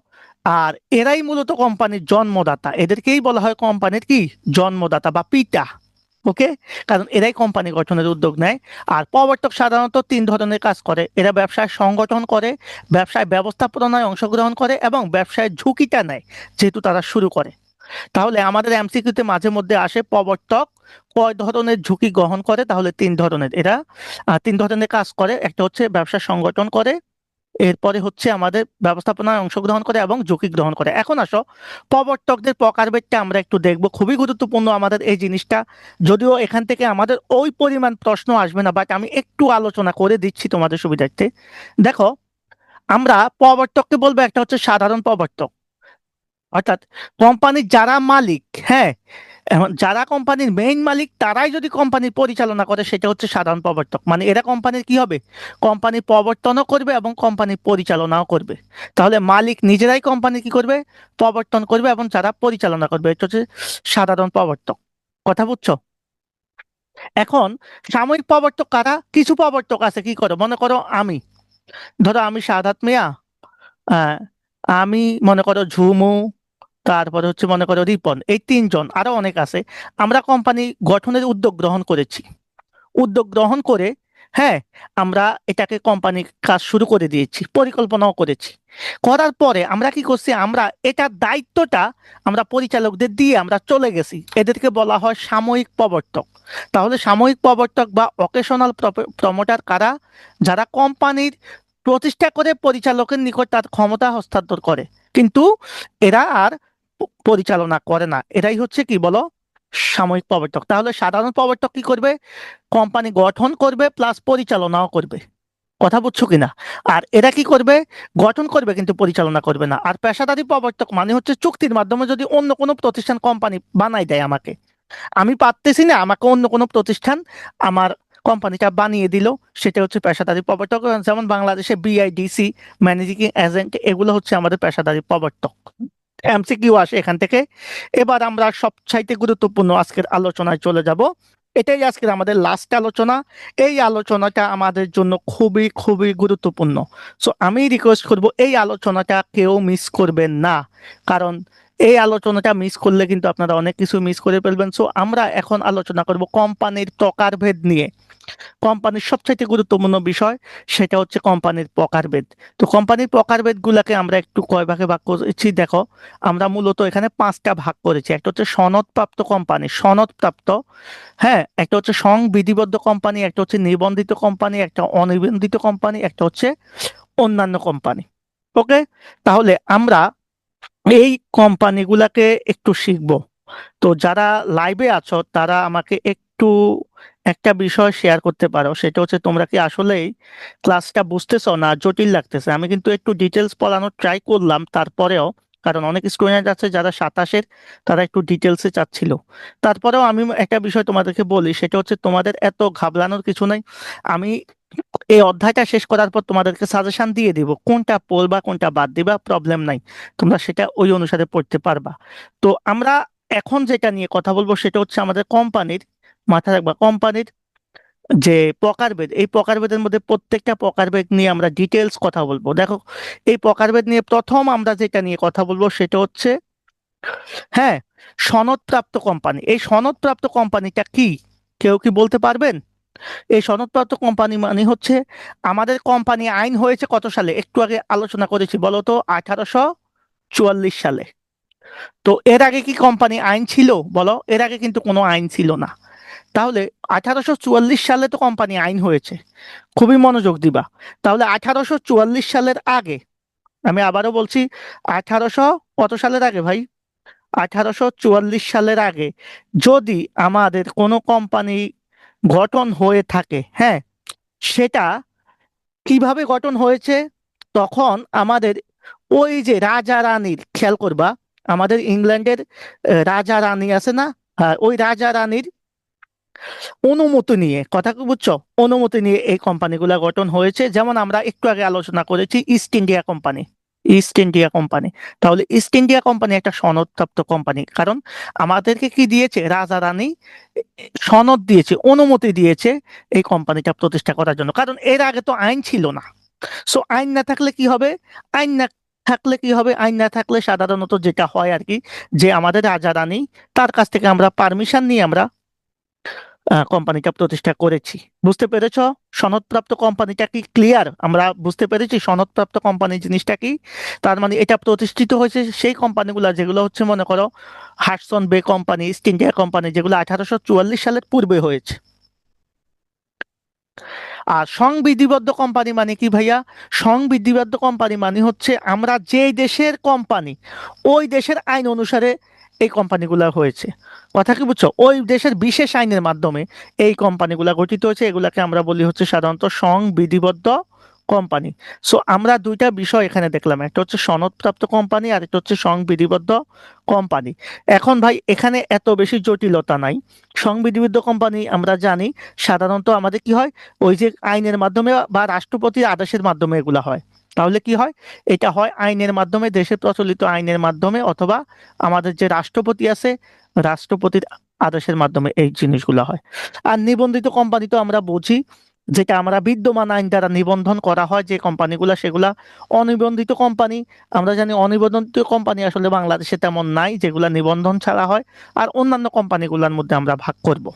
আর এরাই মূলত কোম্পানির জন্মদাতা। এদেরকেই বলা হয় কোম্পানির কি, জন্মদাতা বা পিতা। ওকে, কারণ এরাই কোম্পানি গঠনের উদ্যোগ নেয়। আর প্রবর্তক সাধারণত 3 ধরনের কাজ করে। এরা ব্যবসায় সংগঠন করে, ব্যবসায় ব্যবস্থাপনায় অংশগ্রহণ করে এবং ব্যবসায় ঝুঁকিটা নেয়, যেহেতু তারা শুরু করে। তাহলে আমাদের এমসিকিউতে মাঝে মধ্যে আসে, প্রবর্তক কয় ধরনের ঝুঁকি গ্রহণ করে? তাহলে 3 ধরনের। এরা 3 ধরনের কাজ করে। একটা হচ্ছে ব্যবসা সংগঠন করে, এরপরে হচ্ছে আমাদের ব্যবস্থাপনায় অংশগ্রহণ করে এবং ঝুঁকি গ্রহণ করে। এখন আসো, প্রবর্তকদের প্রকারভেদটা আমরা একটু দেখবো, খুবই গুরুত্বপূর্ণ আমাদের এই জিনিসটা। যদিও এখান থেকে আমাদের ওই পরিমাণ প্রশ্ন আসবে না, বাট আমি একটু আলোচনা করে দিচ্ছি তোমাদের সুবিধার্থে। দেখো, আমরা প্রবর্তককে বলবো, একটা হচ্ছে সাধারণ প্রবর্তক, অর্থাৎ কোম্পানির যারা মালিক, হ্যাঁ, এখন যারা কোম্পানির মেইন মালিক, তারাই যদি কোম্পানির পরিচালনা করে, সেটা হচ্ছে সাধারণ প্রবর্তক। মানে এরা কোম্পানির কি হবে, কোম্পানি প্রবর্তনও করবে এবং কোম্পানি পরিচালনাও করবে। তাহলে মালিক নিজেরাই কোম্পানি কি করবে, প্রবর্তন করবে এবং যারা পরিচালনা করবে, এটা হচ্ছে সাধারণ প্রবর্তক। কথা বুঝছো? এখন সাময়িক প্রবর্তক কারা? কিছু প্রবর্তক আছে কি করে, মনে করো আমি, ধরো আমি সাদাত মিয়া, আহ, আমি মনে করো ঝুমু, তারপরে হচ্ছে মনে করো রিপন, এই 3 জন, আরো অনেক আছে। আমরা কোম্পানি গঠনের উদ্যোগ গ্রহণ করেছি। উদ্যোগ গ্রহণ করে, হ্যাঁ, আমরা এটাকে কোম্পানি কাজ শুরু করে দিয়েছি, পরিকল্পনাও করেছি। করার পরে আমরা কি করছি, আমরা এটার দায়িত্বটা আমরা পরিচালকদের দিয়ে আমরা চলে গেছি। এদেরকে বলা হয় সাময়িক প্রবর্তক। তাহলে সাময়িক প্রবর্তক বা অকেশনাল প্রমোটার কারা? যারা কোম্পানির প্রতিষ্ঠা করে পরিচালকের নিকট তার ক্ষমতা হস্তান্তর করে। কিন্তু এরা আর পরিচালনা করে না, এরাই হচ্ছে কি বলো, সাময়িক প্রবর্তক। তাহলে সাধারণ প্রবর্তক কি করবে? কোম্পানি গঠন করবে প্লাস পরিচালনাও করবে। কথা বুঝছো কিনা? আর এরা কি করবে? গঠন করবে কিন্তু পরিচালনা করবে না। আর পেশাদারি প্রবর্তক মানে হচ্ছে চুক্তির মাধ্যমে যদি অন্য কোনো প্রতিষ্ঠান কোম্পানি বানাই দেয় আমাকে, আমি পারতেছি না, আমাকে অন্য কোনো প্রতিষ্ঠান আমার কোম্পানিটা বানিয়ে দিল, সেটা হচ্ছে পেশাদারি প্রবর্তক। যেমন বাংলাদেশে বিআইডিসি, ম্যানেজিং এজেন্ট, এগুলো হচ্ছে আমাদের পেশাদারি প্রবর্তক। এমসিকিউ আসে এখান থেকে। এবার আমরা সবচাইতে গুরুত্বপূর্ণ আজকের আলোচনায় চলে যাব। এটাই আজকের আমাদের লাস্ট আলোচনা। এই আলোচনাটা আমাদের জন্য খুবই খুবই গুরুত্বপূর্ণ। সো আমি রিকোয়েস্ট করব এই আলোচনাটা কেউ মিস করবেন না, কারণ এই আলোচনাটা মিস করলে কিন্তু আপনারা অনেক কিছু মিস করে ফেলবেন। সো আমরা এখন আলোচনা করব কোম্পানির প্রকারভেদ নিয়ে। কোম্পানির সবচাইতে গুরুত্বপূর্ণ বিষয় সেটা হচ্ছে কোম্পানির প্রকারভেদ। তো কোম্পানির প্রকারভেদ গুলাকে আমরা একটু কয় ভাগে ভাগ করেছি দেখো। আমরা মূলত এখানে 5টা ভাগ করেছি। একটা হচ্ছে সনদপ্রাপ্ত কোম্পানি, সনদপ্রাপ্ত, হ্যাঁ, একটা হচ্ছে সংবিধিবদ্ধ কোম্পানি, একটা হচ্ছে নিবন্ধিত কোম্পানি, একটা অনিবন্ধিত কোম্পানি, একটা হচ্ছে অন্যান্য কোম্পানি। ওকে, তাহলে আমরা এই কোম্পানিগুলাকে একটু শিখবো। তো যারা লাইভে আছো তারা আমাকে একটু একটা বিষয় শেয়ার করতে পারো, সেটা হচ্ছে তোমরা কি আসলেই ক্লাসটা বুঝতেছো না জটিল লাগতেছে? আমি কিন্তু একটু ডিটেলস পড়ানোর ট্রাই করলাম, তারপরেও কারণ অনেক স্টুডেন্ট আছে যারা 27-এর, তারা একটু ডিটেলসে চাচ্ছিল। তারপরেও আমি একটা বিষয় তোমাদেরকে বলি, সেটা হচ্ছে তোমাদের এত ঘাবড়ানোর কিছু নাই। আমি এই অধ্যায়টা শেষ করার পর তোমাদেরকে সাজেশন দিয়ে দিব, কোনটা পড়বা কোনটা বাদ দিবা, প্রবলেম নাই, তোমরা সেটা ওই অনুসারে পড়তে পারবা। তো আমরা এখন যেটা নিয়ে কথা বলবো সেটা হচ্ছে আমাদের কোম্পানির, মাথায় রাখবা, কোম্পানির যে প্রকারভেদ, এই প্রকারভেদের মধ্যে প্রত্যেকটা প্রকারভেদ নিয়ে আমরা ডিটেলস কথা বলবো। দেখো, এই প্রকারভেদ নিয়ে প্রথম আমরা যেটা নিয়ে কথা বলবো সেটা হচ্ছে, হ্যাঁ, সনদপ্রাপ্ত কোম্পানি। এই সনদপ্রাপ্ত কোম্পানিটা কি, কেউ কি বলতে পারবেন? এই সনদপ্রাপ্ত কোম্পানি মানে হচ্ছে, আমাদের কোম্পানি আইন হয়েছে কত সালে, একটু আগে আলোচনা করেছি, বলো তো, 1844 সালে। তো এর আগে কি কোম্পানি আইন ছিল? বলো, এর আগে কিন্তু কোনো আইন ছিল না। তাহলে 1844 সালে তো কোম্পানি আইন হয়েছে, খুবই মনোযোগ দিবা। তাহলে 1844 সালের আগে, আমি আবারও বলছি, 1800 কত সালের আগে ভাই? 1844 সালের আগে যদি আমাদের কোনো কোম্পানি গঠন হয়ে থাকে, হ্যাঁ, সেটা কিভাবে গঠন হয়েছে? তখন আমাদের ওই যে রাজা রানীর, খেয়াল করবা, আমাদের ইংল্যান্ডের রাজা রানী আছে না, হ্যাঁ, ওই রাজা রানীর অনুমতি নিয়ে, কথা কি বুঝছো, অনুমতি নিয়ে এই কোম্পানিগুলা গঠন হয়েছে। যেমন আমরা একটু আগে আলোচনা করেছি east India company, east India company. তাহলে ইস্ট ইন্ডিয়া কোম্পানি একটা সনদপ্রাপ্ত কোম্পানি, কারণ আমাদেরকে কি দিয়েছে, রাজা রানী সনদ দিয়েছে, অনুমতি দিয়েছে এই কোম্পানিটা প্রতিষ্ঠা করার জন্য, কারণ এর আগে তো আইন ছিল না। সো আইন না থাকলে কি হবে? আইন না থাকলে কি হবে? আইন না থাকলে সাধারণত যেটা হয় আর কি, যে আমাদের রাজা রানী, তার কাছ থেকে আমরা পারমিশন নিয়ে আমরা কোম্পানিটা প্রতিষ্ঠা করেছি। বুঝতে পেরেছো সনদপ্রাপ্ত কোম্পানিটা কি? ক্লিয়ার? আমরা বুঝতে পেরেছি সনদপ্রাপ্ত কোম্পানি জিনিসটা কি। তার মানে এটা প্রতিষ্ঠিত হয়েছে সেই কোম্পানিগুলো যেগুলো হচ্ছে, মনে করো, হাডসন বে কোম্পানি, ইস্ট ইন্ডিয়া কোম্পানি, যেগুলো 1844 সালের পূর্বে হয়েছে। আর সংবিধিবদ্ধ কোম্পানি মানে কি ভাইয়া? সংবিধিবদ্ধ কোম্পানি মানে হচ্ছে আমরা যেই দেশের কোম্পানি, ওই দেশের আইন অনুসারে এই কোম্পানিগুলো হয়েছে। কথা কি বুঝছো? ওই দেশের বিশেষ আইনের মাধ্যমে এই কোম্পানিগুলো গঠিত হয়েছে, এগুলাকে আমরা বলি হচ্ছে সাধারণত সংবিধিবদ্ধ কোম্পানি। সো আমরা দুইটা বিষয় এখানে দেখলাম, একটা হচ্ছে সনদপ্রাপ্ত কোম্পানি আর একটা হচ্ছে সংবিধিবদ্ধ কোম্পানি। এখন ভাই এখানে এত বেশি জটিলতা নাই। সংবিধিবদ্ধ কোম্পানি আমরা জানি সাধারণত আমাদের কি হয়, ওই যে আইনের মাধ্যমে বা রাষ্ট্রপতির আদেশের মাধ্যমে এগুলা হয়। তাহলে কি হয়? এটা হয় আইনের মাধ্যমে, দেশের প্রচলিত আইনের মাধ্যমে, অথবা আমাদের যে রাষ্ট্রপতি আছে, রাষ্ট্রপতির আদেশের মাধ্যমে এই জিনিসগুলো হয়। আর নিবন্ধিত কোম্পানি তো আমরা বুঝি, যেটা আমরা বিদ্যমান আইন দ্বারা নিবন্ধন করা হয় যে কোম্পানিগুলা, সেগুলা অনিবন্ধিত কোম্পানি। আমরা জানি অনিবন্ধিত কোম্পানি আসলে বাংলাদেশে তেমন নাই, যেগুলা নিবন্ধন ছাড়া হয়। আর অন্যান্য কোম্পানিগুলোর মধ্যে আমরা ভাগ করব।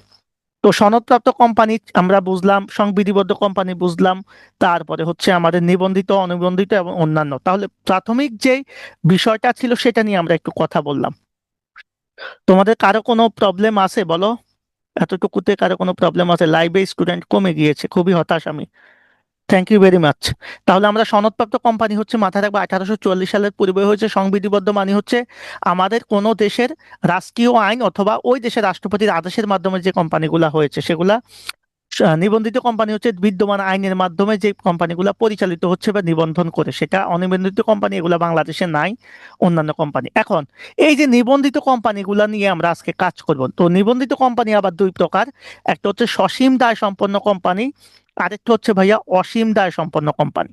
তো সনদপ্রাপ্ত কোম্পানি আমরা বুঝলাম, সংবিধিবদ্ধ কোম্পানি বুঝলাম, তারপরে হচ্ছে আমাদের নিবন্ধিত, অনিবন্ধিত এবং অন্যান্য। তাহলে প্রাথমিক যে বিষয়টা ছিল সেটা নিয়ে আমরা একটু কথা বললাম। তোমাদের কারো কোনো প্রবলেম আছে বলো? এতটুকুতে কারো কোনো প্রবলেম আছে? লাইভে স্টুডেন্ট কমে গিয়েছে, খুবই হতাশ আমি। Thank you very much. তাহলে আমরা সনদপ্রাপ্ত কোম্পানি হচ্ছে মাথায় রাখবো 1844 সালের পূর্বে হয়েছে, সংবিধিবদ্ধ মানে হচ্ছে আমাদের কোনো দেশের রাষ্ট্রীয় আইন অথবা ওই দেশের রাষ্ট্রপতির আদেশের মাধ্যমে যে কোম্পানিগুলা হয়েছে সেগুলা নিবন্ধিত কোম্পানি হচ্ছে বিদ্যমান আইনের মাধ্যমে যে কোম্পানিগুলো পরিচালিত হচ্ছে বা নিবন্ধন করে, সেটা অনিবন্ধিত কোম্পানি, এগুলো বাংলাদেশে নাই, অন্যান্য কোম্পানি। এখন এই যে নিবন্ধিত কোম্পানিগুলো নিয়ে আমরা আজকে কাজ করব। তো নিবন্ধিত কোম্পানি আবার দুই প্রকার, একটা হচ্ছে সসীম দায় সম্পন্ন কোম্পানি, আরেকটা হচ্ছে ভাইয়া অসীম দায় সম্পন্ন কোম্পানি।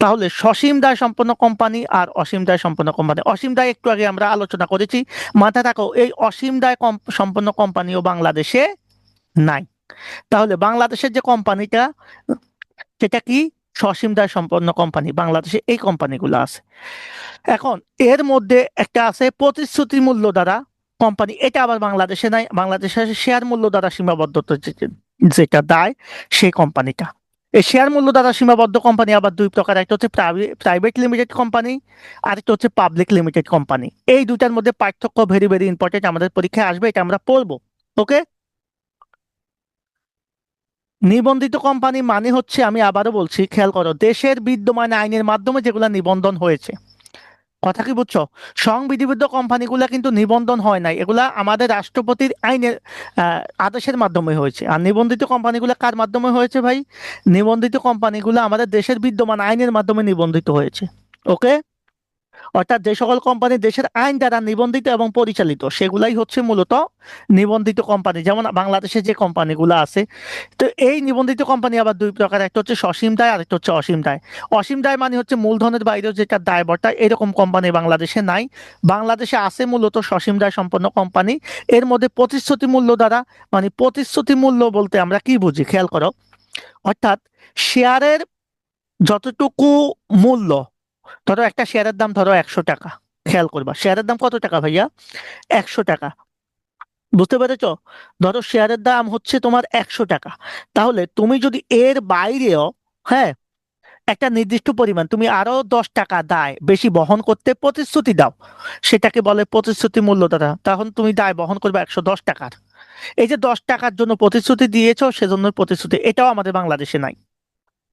তাহলে সসীম দায় সম্পন্ন কোম্পানি আর অসীম দায় সম্পন্ন কোম্পানি, অসীম দায় একটু আগে আমরা আলোচনা করেছি, মাথায় রাখো এই অসীম দায় সম্পন্ন কোম্পানিও বাংলাদেশে নাই। তাহলে বাংলাদেশের যে কোম্পানিটা, সেটা কি? সসীম দায় সম্পন্ন কোম্পানি, বাংলাদেশে এই কোম্পানিগুলো আছে। এখন এর মধ্যে একটা আছে প্রতিশ্রুতি মূল্য দ্বারা কোম্পানি, এটা আবার বাংলাদেশে নাই, বাংলাদেশের শেয়ার মূল্য দ্বারা সীমাবদ্ধতা যেটা দায় সেই কোম্পানিটা। এই শেয়ার মূল্য দ্বারা সীমাবদ্ধ কোম্পানি আবার দুই প্রকার, একটা হচ্ছে প্রাইভেট লিমিটেড কোম্পানি, আরেকটা হচ্ছে পাবলিক লিমিটেড কোম্পানি। এই দুটার মধ্যে পার্থক্য ভেরি ভেরি ইম্পর্টেন্ট, আমাদের পরীক্ষায় আসবে, এটা আমরা পড়বো। ওকে, নিবন্ধিত কোম্পানি মানে হচ্ছে, আমি আবারও বলছি, খেয়াল করো, দেশের বিদ্যমান আইনের মাধ্যমে যেগুলা নিবন্ধন হয়েছে। কথা কি বুঝছো? সংবিধিবদ্ধ কোম্পানিগুলা কিন্তু নিবন্ধন হয় নাই, এগুলা আমাদের রাষ্ট্রপতির আইনের আদেশের মাধ্যমে হয়েছে। আর নিবন্ধিত কোম্পানিগুলা কার মাধ্যমে হয়েছে ভাই? নিবন্ধিত কোম্পানিগুলো আমাদের দেশের বিদ্যমান আইনের মাধ্যমে নিবন্ধিত হয়েছে। ওকে, অর্থাৎ যে সকল কোম্পানি দেশের আইন দ্বারা নিবন্ধিত এবং পরিচালিত সেগুলাই হচ্ছে মূলত নিবন্ধিত কোম্পানি, যেমন বাংলাদেশে যে কোম্পানিগুলো আছে। তো এই নিবন্ধিত কোম্পানি আবার দুই প্রকার, একটা হচ্ছে সসীম দায়, আরেকটা হচ্ছে অসীম দায়। অসীম দায় মানে হচ্ছে মূলধনের বাইরেও যেটা দায়বদ্ধতা, এরকম কোম্পানি বাংলাদেশে নাই। বাংলাদেশে আছে মূলত সসীম দায় সম্পন্ন কোম্পানি। এর মধ্যে প্রতিশ্রুতি মূল্য দ্বারা, মানে প্রতিশ্রুতি মূল্য বলতে আমরা কি বুঝি খেয়াল করো, অর্থাৎ শেয়ারের যতটুকু মূল্য, ধরো একটা শেয়ারের দাম ধরো 100 টাকা, খেয়াল করবা শেয়ারের দাম কত টাকা ভাইয়া? 100 টাকা। বুঝতে পেরেছো? ধরো শেয়ারের দাম হচ্ছে তোমার 100 টাকা, তাহলে তুমি যদি এর বাইরেও, হ্যাঁ, একটা নির্দিষ্ট পরিমাণ তুমি আরো 10 টাকা দায় বেশি বহন করতে প্রতিশ্রুতি দাও, সেটাকে বলে প্রতিশ্রুতি মূল্য দ্বারা, তখন তুমি দায় বহন করবে 110 টাকার। এই যে 10 টাকার জন্য প্রতিশ্রুতি দিয়েছো, সেজন্য প্রতিশ্রুতি, এটাও আমাদের বাংলাদেশে নাই।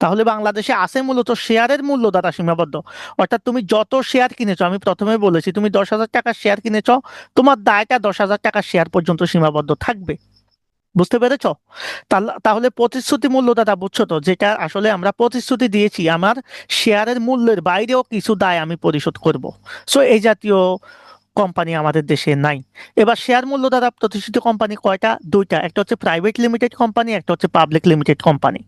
তাহলে বাংলাদেশে আছে মূলত শেয়ারের মূল্য দ্বারা সীমাবদ্ধ, অর্থাৎ তুমি যত শেয়ার কিনেছো, আমি প্রথমে বলেছি তুমি 10,000 টাকার শেয়ার কিনেছো, তোমার দায়টা 10,000 টাকার শেয়ার পর্যন্ত সীমাবদ্ধ থাকবে। বুঝতে পেরেছো? তাহলে প্রতিশ্রুতি মূল্য দ্বারা, বুঝছো তো, যেটা আসলে আমরা প্রতিশ্রুতি দিয়েছি আমার শেয়ারের মূল্যের বাইরেও কিছু দায় আমি পরিশোধ করব। সো এই জাতীয় কোম্পানি আমাদের দেশে নাই। এবার শেয়ার মূল্য দ্বারা প্রতিষ্ঠিত কোম্পানি কয়টা? দুইটা, একটা হচ্ছে প্রাইভেট লিমিটেড কোম্পানি, একটা হচ্ছে পাবলিক লিমিটেড কোম্পানি।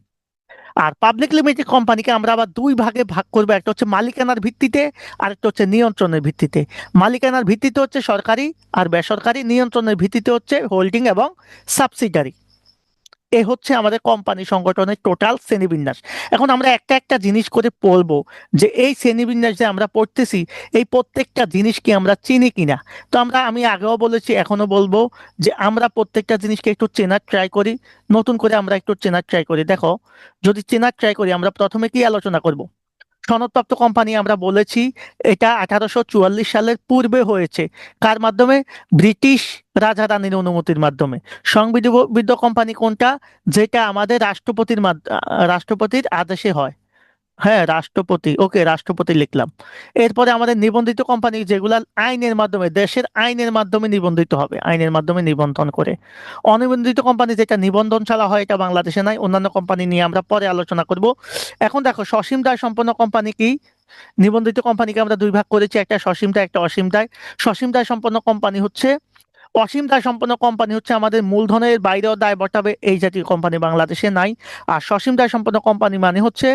আর পাবলিক লিমিটেড কোম্পানিকে আমরা আবার দুই ভাগে ভাগ করবো, একটা হচ্ছে মালিকানার ভিত্তিতে, আর একটা হচ্ছে নিয়ন্ত্রণের ভিত্তিতে। মালিকানার ভিত্তিতে হচ্ছে সরকারি আর বেসরকারি, নিয়ন্ত্রণের ভিত্তিতে হচ্ছে হোল্ডিং এবং সাবসিডারি। এ হচ্ছে আমাদের কোম্পানি সংগঠনের টোটাল শ্রেণীবিন্যাস। এখন আমরা একটা একটা জিনিস করে পড়বো, যে এই শ্রেণীবিন্যাস যে আমরা পড়তেছি, এই প্রত্যেকটা জিনিস কি আমরা চিনি কিনা। তো আমি আগেও বলেছি, এখনো বলবো, যে আমরা প্রত্যেকটা জিনিসকে একটু চেনার ট্রাই করি, নতুন করে আমরা একটু চেনার ট্রাই করি। দেখো, যদি চেনার ট্রাই করি, আমরা প্রথমে কি আলোচনা করব? সনদপ্রাপ্ত কোম্পানি আমরা বলেছি এটা 1844 সালের পূর্বে হয়েছে। কার মাধ্যমে? ব্রিটিশ রাজা রানীর অনুমতির মাধ্যমে। সংবিধিবদ্ধ কোম্পানি কোনটা? যেটা আমাদের রাষ্ট্রপতির আদেশে হয়। হ্যাঁ, রাষ্ট্রপতি, ওকে, রাষ্ট্রপতি লিখলাম। এরপরে আমাদের নিবন্ধিত কোম্পানি, যেগুলা আইনের মাধ্যমে, দেশের আইনের মাধ্যমে নিবন্ধিত হবে, আইনের মাধ্যমে নিবন্ধন করে। অনিবন্ধিত কোম্পানি যেটা নিবন্ধন ছাড়া হয়, এটা বাংলাদেশে নাই, অন্যান্য কোম্পানি নিয়ে আমরা পরে আলোচনা করব। এখন দেখো, সসীম দায় সম্পন্ন কোম্পানি কি? নিবন্ধিত কোম্পানিকে আমরা দুই ভাগ করেছি, একটা সসীম দায়, একটা অসীম দায়। সসীম দায় সম্পন্ন কোম্পানি হচ্ছে, অসীম দায় সম্পন্ন কোম্পানি হচ্ছে আমাদের মূলধনের বাইরেও দায় বটাবে, এই জাতীয় কোম্পানি বাংলাদেশে নাই। আর সসীম দায় সম্পন্ন কোম্পানি মানে হচ্ছে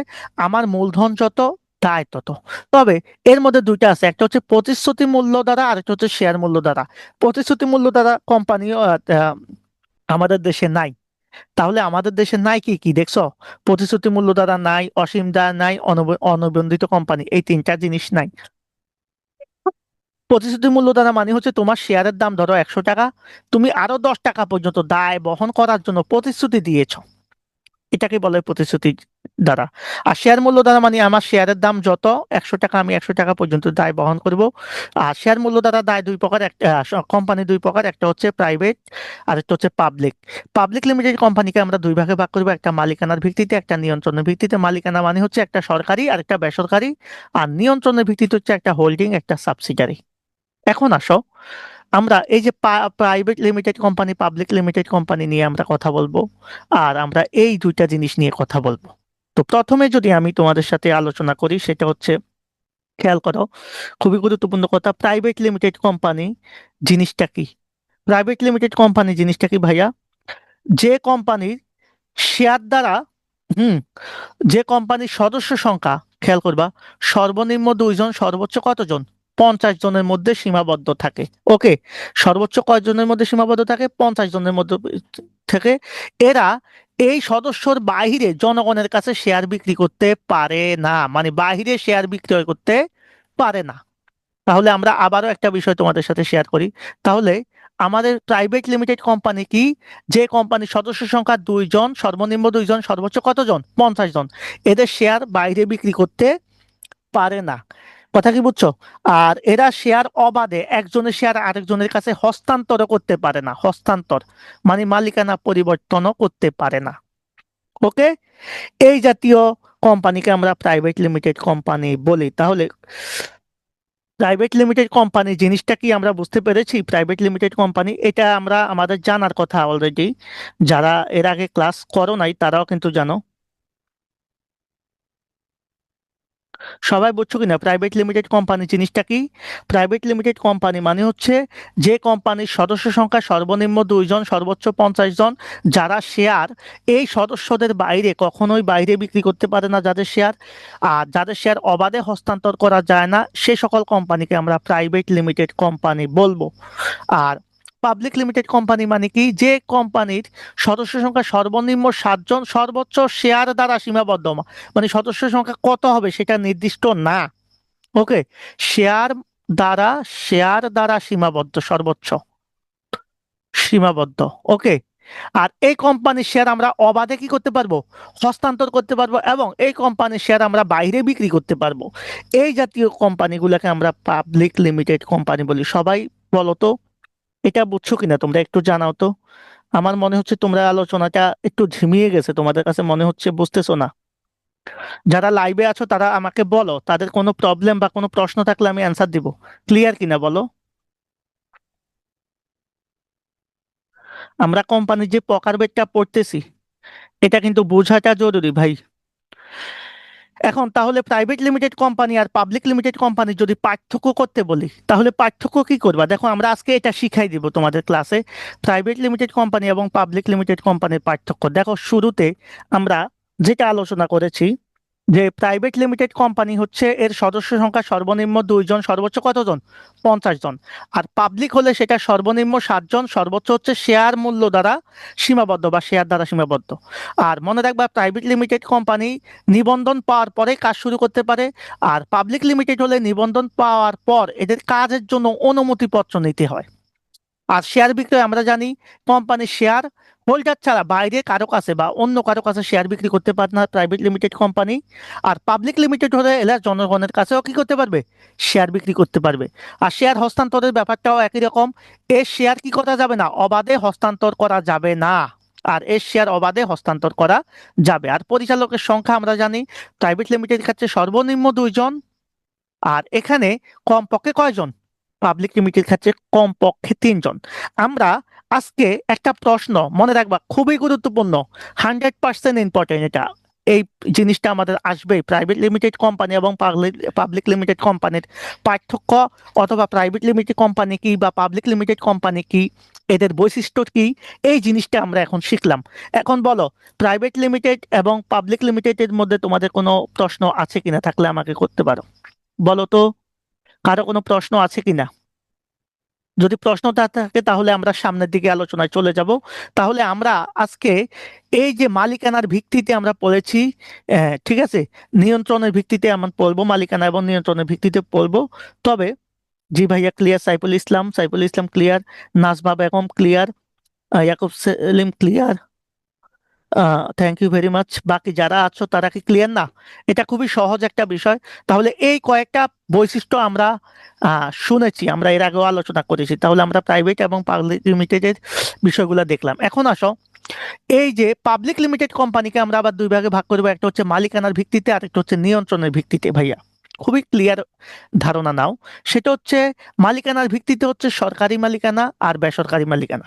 আমার মূলধন যত, দায় তত। তবে এর মধ্যে দুইটা আছে, একটা হচ্ছে প্রতিশ্রুতি মূল্য দ্বারা, আর একটা হচ্ছে শেয়ার মূল্য দ্বারা। প্রতিশ্রুতি মূল্য দ্বারা কোম্পানিও আমাদের দেশে নাই। তাহলে আমাদের দেশে নাই কি কি দেখছো? প্রতিশ্রুতি মূল্য দ্বারা নাই, অসীম দায় নাই, অনবন্ধিত কোম্পানি, এই তিনটা জিনিস নাই। প্রতিশ্রুতি মূল্য দ্বারা মানে হচ্ছে তোমার শেয়ারের দাম ধরো 100 টাকা, তুমি আরো 10 টাকা পর্যন্ত দায় বহন করার জন্য প্রতিশ্রুতি দিয়েছো, এটাকে বলে প্রতিশ্রুতি দ্বারা। আর শেয়ার মূল্য দ্বারা মানে আমার শেয়ারের দাম যত 100 টাকা, আমি 100 টাকা পর্যন্ত দায় বহন করব। আর শেয়ার মূল্য দ্বারা দায় দুই প্রকার, একটা কোম্পানি দুই প্রকার, একটা হচ্ছে প্রাইভেট আর একটা হচ্ছে পাবলিক। পাবলিক লিমিটেড কোম্পানিকে আমরা দুই ভাগে ভাগ করবো, একটা মালিকানার ভিত্তিতে, একটা নিয়ন্ত্রণের ভিত্তিতে। মালিকানা মানে হচ্ছে একটা সরকারি আর একটা বেসরকারি, আর নিয়ন্ত্রণের ভিত্তিতে হচ্ছে একটা হোল্ডিং, একটা সাবসিডারি। এখন আসো, আমরা এই যে private limited company, public limited company নিয়ে আমরা কথা বলবো, আর আমরা এই দুইটা জিনিস নিয়ে কথা বলবো। তো প্রথমে যদি আমি তোমাদের সাথে আলোচনা করি, সেটা হচ্ছে, খেয়াল করো, খুবই গুরুত্বপূর্ণ কথা, প্রাইভেট লিমিটেড কোম্পানি জিনিসটা কি? প্রাইভেট লিমিটেড কোম্পানি জিনিসটা কি ভাইয়া? যে কোম্পানির শেয়ার দ্বারা, হুম, যে কোম্পানির সদস্য সংখ্যা, খেয়াল করবা, সর্বনিম্ন 2 জন, সর্বোচ্চ কতজন? 50 জনের মধ্যে সীমাবদ্ধ থাকে। ওকে, সর্বোচ্চ কয়জনের মধ্যে সীমাবদ্ধ থাকে? 50 জনের মধ্যে থেকে। এরা এই সদস্যর বাহিরে জনগণের কাছে শেয়ার বিক্রি করতে পারে না, মানে বাহিরে শেয়ার বিক্রয় করতে পারে না। তাহলে আমরা আবারও একটা বিষয় তোমাদের সাথে শেয়ার করি। তাহলে আমাদের প্রাইভেট লিমিটেড কোম্পানি কি? যে কোম্পানির সদস্য সংখ্যা 2 জন, সর্বনিম্ন 2 জন, সর্বোচ্চ কতজন? 50 জন। এদের শেয়ার বাইরে বিক্রি করতে পারে না। কথা কি বুঝছো? আর এরা শেয়ার অবাধে একজনের শেয়ার আরেকজনের কাছে হস্তান্তর করতে পারে না। হস্তান্তর মানে মালিকানা পরিবর্তনও করতে পারে না। ওকে, এই জাতীয় কোম্পানিকে আমরা প্রাইভেট লিমিটেড কোম্পানি বলি। তাহলে প্রাইভেট লিমিটেড কোম্পানি জিনিসটা কি আমরা বুঝতে পেরেছি? প্রাইভেট লিমিটেড কোম্পানি এটা আমরা আমাদের জানার কথা অলরেডি। যারা এর আগে ক্লাস করো নাই তারাও কিন্তু জানো। সবাই বুঝছো কিনা প্রাইভেট লিমিটেড কোম্পানি জিনিসটা কি? প্রাইভেট লিমিটেড কোম্পানি মানে হচ্ছে যে কোম্পানির সদস্য সংখ্যা সর্বনিম্ন 2 জন, সর্বোচ্চ 50 জন, যারা শেয়ার এই সদস্যদের বাইরে কখনোই বাইরে বিক্রি করতে পারে না, যাদের শেয়ার, আর যাদের শেয়ার অবাধে হস্তান্তর করা যায় না, সে সকল কোম্পানিকে আমরা প্রাইভেট লিমিটেড কোম্পানি বলবো। আর পাবলিক লিমিটেড কোম্পানি মানে কি? যে কোম্পানির সদস্য সংখ্যা সর্বনিম্ন 7 জন, সর্বোচ্চ শেয়ার দ্বারা সীমাবদ্ধ, মানে সদস্য সংখ্যা কত হবে সেটা নির্দিষ্ট না। ওকে, শেয়ার দ্বারা, শেয়ার দ্বারা সীমাবদ্ধ, সর্বোচ্চ সীমাবদ্ধ। ওকে, আর এই কোম্পানির শেয়ার আমরা অবাধে কি করতে পারবো? হস্তান্তর করতে পারবো, এবং এই কোম্পানির শেয়ার আমরা বাইরে বিক্রি করতে পারবো। এই জাতীয় কোম্পানিগুলোকে আমরা পাবলিক লিমিটেড কোম্পানি বলি। সবাই বলো তো, এটা বুঝছো কিনা তোমরা? একটু জানাও তো। আমার মনে হচ্ছে তোমরা আলোচনাটা একটু ঝিমিয়ে গেছে, তোমাদের কাছে মনে হচ্ছে বুঝতেছো না। যারা লাইভে আছো তারা আমাকে বলো, তাদের কোনো প্রবলেম বা কোনো প্রশ্ন থাকলে আমি অ্যান্সার দিব। ক্লিয়ার কিনা বলো? আমরা কোম্পানির যে প্রকারভেদটা পড়তেছি, এটা কিন্তু বোঝাটা জরুরি ভাই। এখন তাহলে প্রাইভেট লিমিটেড কোম্পানি আর পাবলিক লিমিটেড কোম্পানি যদি পার্থক্য করতে বলি, তাহলে পার্থক্য কি করবা? দেখো, আমরা আজকে এটা শিখাই দিব তোমাদের ক্লাসে, প্রাইভেট লিমিটেড কোম্পানি এবং পাবলিক লিমিটেড কোম্পানির পার্থক্য। দেখো, শুরুতে আমরা যেটা আলোচনা করেছি, যে প্রাইভেট লিমিটেড কোম্পানি হচ্ছে এর সদস্য সংখ্যা সর্বনিম্ন 2 জন, সর্বোচ্চ কতজন? 50 জন। আর পাবলিক হলে সেটা সর্বনিম্ন 7 জন, সর্বোচ্চ হচ্ছে শেয়ার মূল্য দ্বারা সীমাবদ্ধ বা শেয়ার দ্বারা সীমাবদ্ধ। আর মনে রাখবা, প্রাইভেট লিমিটেড কোম্পানি নিবন্ধন পাওয়ার পরে কাজ শুরু করতে পারে, আর পাবলিক লিমিটেড হলে নিবন্ধন পাওয়ার পর এদের কাজের জন্য অনুমতিপত্র নিতে হয়। আর শেয়ার বিক্রয় আমরা জানি, কোম্পানির শেয়ার হোল্ডার ছাড়া বাইরে কারো কাছে বা অন্য কারো কাছে শেয়ার বিক্রি করতে পারে না প্রাইভেট লিমিটেড কোম্পানি। আর পাবলিক লিমিটেড হলে এরা জনগণের কাছেও কি করতে পারবে? শেয়ার বিক্রি করতে পারবে। আর শেয়ার হস্তান্তরের ব্যাপারটাও একই রকম। এর শেয়ার কি করা যাবে না? অবাধে হস্তান্তর করা যাবে না। আর এর শেয়ার অবাধে হস্তান্তর করা যাবে। আর পরিচালকের সংখ্যা আমরা জানি, প্রাইভেট লিমিটেড ক্ষেত্রে সর্বনিম্ন 2 জন, আর এখানে কমপক্ষে কয়জন? পাবলিক লিমিটেড ক্ষেত্রে কমপক্ষে 3 জন। আমরা আজকে একটা প্রশ্ন মনে রাখবা, খুবই গুরুত্বপূর্ণ, 100% ইম্পর্টেন্ট এটা। এই জিনিসটা আমাদের আসবে, প্রাইভেট লিমিটেড কোম্পানি এবং পাবলিক লিমিটেড কোম্পানির পার্থক্য, অথবা প্রাইভেট লিমিটেড কোম্পানি কি বা পাবলিক লিমিটেড কোম্পানি কি, এদের বৈশিষ্ট্য কি, এই জিনিসটা আমরা এখন শিখলাম। এখন বলো, প্রাইভেট লিমিটেড এবং পাবলিক লিমিটেডের মধ্যে তোমাদের কোনো প্রশ্ন আছে কিনা? থাকলে আমাকে করতে পারো। বলো তো, কারো কোনো প্রশ্ন আছে কিনা? যদি প্রশ্ন থাকে তাহলে আমরা সামনের দিকে আলোচনায় চলে যাব। তাহলে আমরা আজকে এই যে মালিকানার ভিত্তিতে আমরা পড়েছি, ঠিক আছে, নিয়ন্ত্রণের ভিত্তিতে আমরা পড়বো, মালিকানা এবং নিয়ন্ত্রণের ভিত্তিতে পড়বো। তবে জি ভাইয়া clear, Saiful Islam, Saiful Islam clear, Nazma Begum clear, Yakub Selim clear, thank you very much. বাকি যারা আছো তারা কি ক্লিয়ার না? এটা খুবই সহজ একটা বিষয়। তাহলে এই কয়েকটা বৈশিষ্ট্য আমরা শুনেছি, আমরা এর আগেও আলোচনা করেছি। তাহলে আমরা প্রাইভেট এবং পাবলিক লিমিটেডের বিষয়গুলো দেখলাম। এখন আসো, এই যে পাবলিক লিমিটেড কোম্পানিকে আমরা আবার দুই ভাগে ভাগ করবো, একটা হচ্ছে মালিকানার ভিত্তিতে আর একটা হচ্ছে নিয়ন্ত্রণের ভিত্তিতে। ভাইয়া খুবই ক্লিয়ার ধারণা নাও। সেটা হচ্ছে মালিকানার ভিত্তিতে হচ্ছে সরকারি মালিকানা আর বেসরকারি মালিকানা।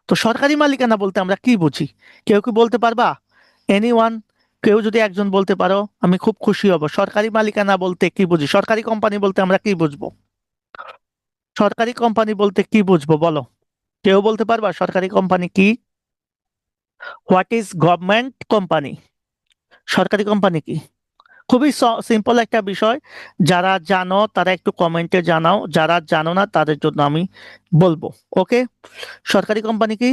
তো সরকারি মালিকানা বলতে আমরা কি বুঝি? কেউ কি বলতে পারবা? এনিওয়ান? কেউ যদি একজন বলতে পারো আমি খুব খুশি হব। সরকারি মালিকানা বলতে কি বুঝি? সরকারি কোম্পানি বলতে আমরা কি বুঝবো? সরকারি কোম্পানি বলতে কি বুঝবো বলো? কেউ বলতে পারবা সরকারি কোম্পানি কি? What is government company? সরকারি কোম্পানি কি? খুবই সিম্পল একটা বিষয়। যারা জানো তারা একটু কমেন্টে জানাও, যারা জানো না তাদের জন্য আমি বলবো। ওকে, সরকারি কোম্পানি কি?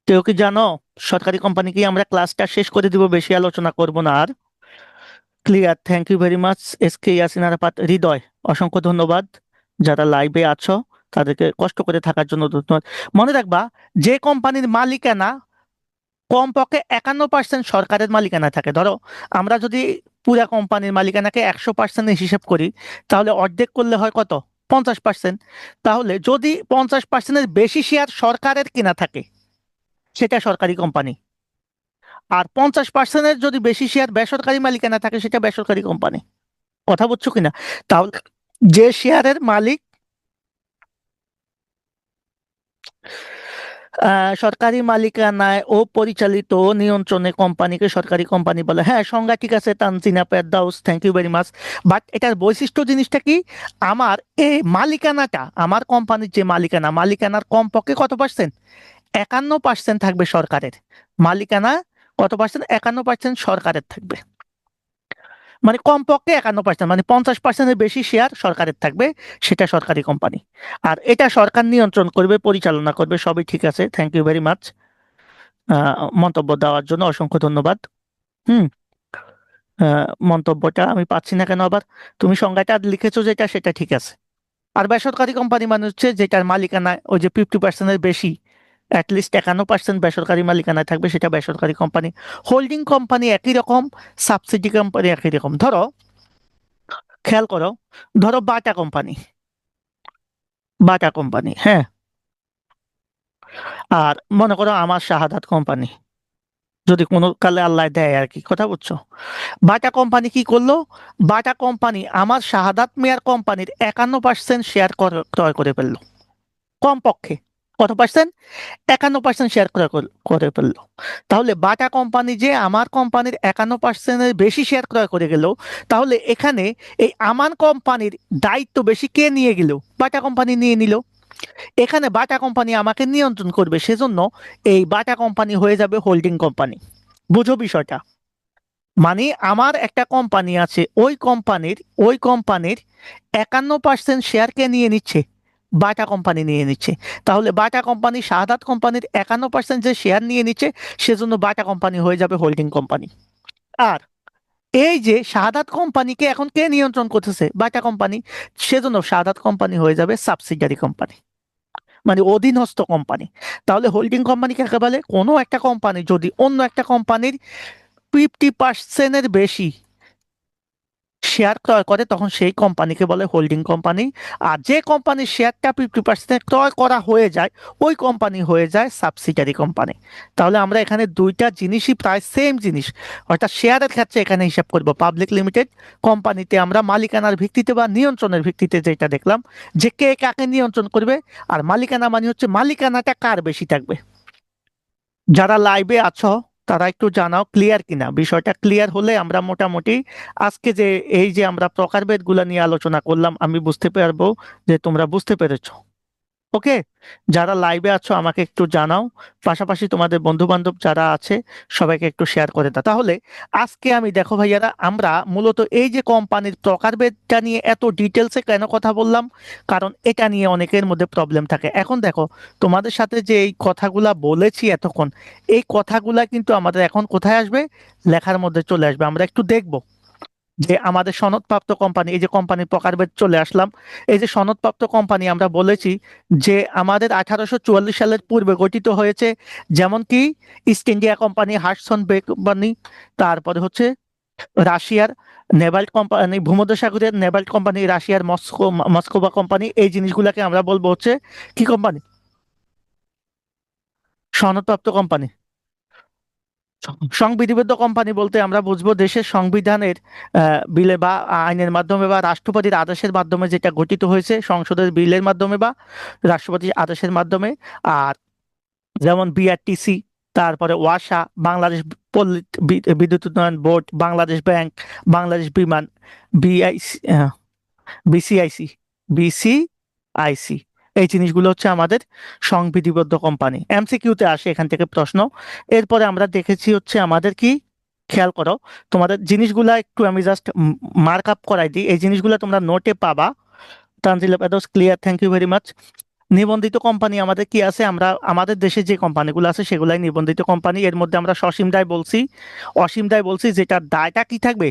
কেউ কি জানো সরকারি কোম্পানি কি? আমরা ক্লাসটা শেষ করে দিব, বেশি আলোচনা করব না আর। Clear, thank you very much. S K Yasin Arafat Hridoy, অসংখ্য ধন্যবাদ। যারা লাইভে আছো তাদেরকে কষ্ট করে থাকার জন্য ধন্যবাদ। মনে রাখবা, যে কোম্পানির মালিকানা কমপক্ষে 51% সরকারের মালিকানা থাকে। ধরো আমরা যদি পুরা কোম্পানির মালিকানাকে 100% হিসেব করি, তাহলে অর্ধেক করলে হয় কত? 50%। তাহলে যদি 50%-এর বেশি শেয়ার সরকারের কিনা থাকে, সেটা সরকারি কোম্পানি। আর 50%-এর যদি বেশি শেয়ার বেসরকারি মালিকানা থাকে, সেটা বেসরকারি কোম্পানি। কথা বুঝছো কিনা? তাহলে যে শেয়ারের মালিক সরকারি মালিকানায় ও পরিচালিত ও নিয়ন্ত্রণে কোম্পানিকে সরকারি কোম্পানি বলে। হ্যাঁ, সংজ্ঞা ঠিক আছে Tanjina Ferdous, thank you very much. But এটার বৈশিষ্ট্য জিনিসটা কি? আমার এই মালিকানাটা, আমার কোম্পানির যে মালিকানা, মালিকানার কমপক্ষে কত পার্সেন্ট? 51% থাকবে সরকারের। মালিকানা কত পার্সেন্ট? 51% সরকারের থাকবে। মানে কমপক্ষে 51%, মানে 50%-এর বেশি শেয়ার সরকারের থাকবে, সেটা সরকারি কোম্পানি। আর এটা সরকার নিয়ন্ত্রণ করবে, পরিচালনা করবে, সবই ঠিক আছে। থ্যাংক ইউ ভেরি মাচ মন্তব্য দেওয়ার জন্য, অসংখ্য ধন্যবাদ। হুম। মন্তব্যটা আমি পাচ্ছি না কেন আবার? তুমি সংজ্ঞাটা লিখেছো যেটা, সেটা ঠিক আছে। আর বেসরকারি কোম্পানি মানে হচ্ছে যেটার মালিকানায় ওই যে 50%-এর বেশি, অ্যাটলিস্ট 51% বেসরকারি মালিকানায় থাকবে, সেটা বেসরকারি কোম্পানি। হোল্ডিং কোম্পানি একই রকম, সাবসিডি কোম্পানি একই রকম। ধরো, খেয়াল করো, ধরো বাটা কোম্পানি, বাটা কোম্পানি, হ্যাঁ। আর মনে করো আমার শাহাদাত কোম্পানি, যদি কোনো কালে আল্লাহ দেয় আর কি, কথা বুঝছো? বাটা কোম্পানি কি করলো? বাটা কোম্পানি আমার শাহাদাত মিয়ার কোম্পানির 51% শেয়ার ক্রয় করে ফেললো। কমপক্ষে কত পার্সেন্ট? 51% শেয়ার ক্রয় করে ফেললো। তাহলে বাটা কোম্পানি যে আমার কোম্পানির 51%-এর বেশি শেয়ার ক্রয় করে গেল, তাহলে এখানে এই আমার কোম্পানির দায়িত্ব বেশি কে নিয়ে গেল? বাটা কোম্পানি নিয়ে নিল। এখানে বাটা কোম্পানি আমাকে নিয়ন্ত্রণ করবে, সেজন্য এই বাটা কোম্পানি হয়ে যাবে হোল্ডিং কোম্পানি। বুঝো বিষয়টা? মানে আমার একটা কোম্পানি আছে, ওই কোম্পানির 51% শেয়ার কে নিয়ে নিচ্ছে? বাটা কোম্পানি নিয়ে নিচ্ছে। তাহলে বাটা কোম্পানি শাহাদাত কোম্পানির 51% যে শেয়ার নিয়ে নিচ্ছে, সেজন্য বাটা কোম্পানি হয়ে যাবে হোল্ডিং কোম্পানি। আর এই যে শাহাদাত কোম্পানিকে এখন কে নিয়ন্ত্রণ করতেছে? Bata company. সেজন্য শাহাদাত কোম্পানি হয়ে যাবে সাবসিডিয়ারি কোম্পানি, মানে অধীনস্থ কোম্পানি। তাহলে হোল্ডিং কোম্পানি কাকে বলে? কোনো একটা কোম্পানি যদি অন্য একটা কোম্পানির 50%-এর বেশি শেয়ার ক্রয় করে, তখন সেই কোম্পানিকে বলে হোল্ডিং কোম্পানি। আর যে কোম্পানির শেয়ারটা 50% ক্রয় করা হয়ে যায়, ওই কোম্পানি হয়ে যায় সাবসিডিয়ারি কোম্পানি। তাহলে আমরা এখানে দুইটা জিনিসই প্রায় সেম জিনিস, অর্থাৎ শেয়ারের ক্ষেত্রে এখানে হিসাব করব পাবলিক লিমিটেড কোম্পানিতে আমরা মালিকানার ভিত্তিতে বা নিয়ন্ত্রণের ভিত্তিতে যেটা দেখলাম, যে কে কাকে নিয়ন্ত্রণ করবে। আর মালিকানা মানে হচ্ছে মালিকানাটা কার বেশি থাকবে। যারা লাইভে আছো তারা একটু জানাও ক্লিয়ার কিনা। বিষয়টা ক্লিয়ার হলে আমরা মোটামুটি আজকে যে এই যে আমরা প্রকারভেদ গুলা নিয়ে আলোচনা করলাম, আমি বুঝতে পারবো যে তোমরা বুঝতে পেরেছো। ওকে, যারা লাইভে আছো আমাকে একটু জানাও, পাশাপাশি তোমাদের বন্ধু বান্ধব যারা আছে সবাইকে একটু শেয়ার করে দাও। তাহলে আজকে আমি, দেখো ভাইয়ারা, আমরা মূলত এই যে কোম্পানির প্রকারভেদটা নিয়ে এত ডিটেলসে কেন কথা বললাম, কারণ এটা নিয়ে অনেকের মধ্যে প্রবলেম থাকে। এখন দেখো, তোমাদের সাথে যে এই কথাগুলা বলেছি এতক্ষণ, এই কথাগুলা কিন্তু আমাদের এখন কোথায় আসবে? লেখার মধ্যে চলে আসবে। আমরা একটু দেখবো যে আমাদের সনদপ্রাপ্ত কোম্পানি, এই যে কোম্পানির প্রকারভেদ চলে আসলাম, এই যে সনদপ্রাপ্ত কোম্পানি আমরা বলেছি যে আমাদের 1844 সালের পূর্বে গঠিত হয়েছে, যেমন কি ইস্ট ইন্ডিয়া কোম্পানি, হাডসন বে কোম্পানি, তারপরে হচ্ছে রাশিয়ার নেভাল্ট কোম্পানি, ভূমধ্যসাগরের নেভাল্ট কোম্পানি, রাশিয়ার মস্কোভা কোম্পানি, এই জিনিসগুলোকে আমরা বলবো হচ্ছে কি কোম্পানি? সনদপ্রাপ্ত কোম্পানি। সংবিধিবদ্ধ কোম্পানি বলতে আমরা বুঝবো দেশের সংবিধানের বিলে বা আইনের মাধ্যমে বা রাষ্ট্রপতির আদেশের মাধ্যমে যেটা গঠিত হয়েছে, সংসদের বিলের মাধ্যমে বা রাষ্ট্রপতির আদেশের মাধ্যমে। আর যেমন বিআরটিসি, তারপরে ওয়াসা, বাংলাদেশ বিদ্যুৎ উন্নয়ন বোর্ড, বাংলাদেশ ব্যাংক, বাংলাদেশ বিমান, বিআইসি, বিসিআইসি, বিসিআইসি, এই জিনিসগুলো হচ্ছে আমাদের সংবিধিবদ্ধ কোম্পানি। এমসিকিউতে আসে এখান থেকে প্রশ্ন। এরপরে আমরা দেখেছি হচ্ছে আমাদের কি, খেয়াল করো, তোমাদের জিনিসগুলা একটু আমি জাস্ট মার্ক আপ করাই দিই, এই জিনিসগুলো তোমরা নোটে পাবা। Tanzil clear, thank you very much. নিবন্ধিত কোম্পানি আমাদের কি আছে, আমরা আমাদের দেশে যে কোম্পানিগুলো আছে সেগুলাই নিবন্ধিত কোম্পানি। এর মধ্যে আমরা সসীম দায় বলছি, অসীম দায় বলছি, যেটার দায়টা কি থাকবে,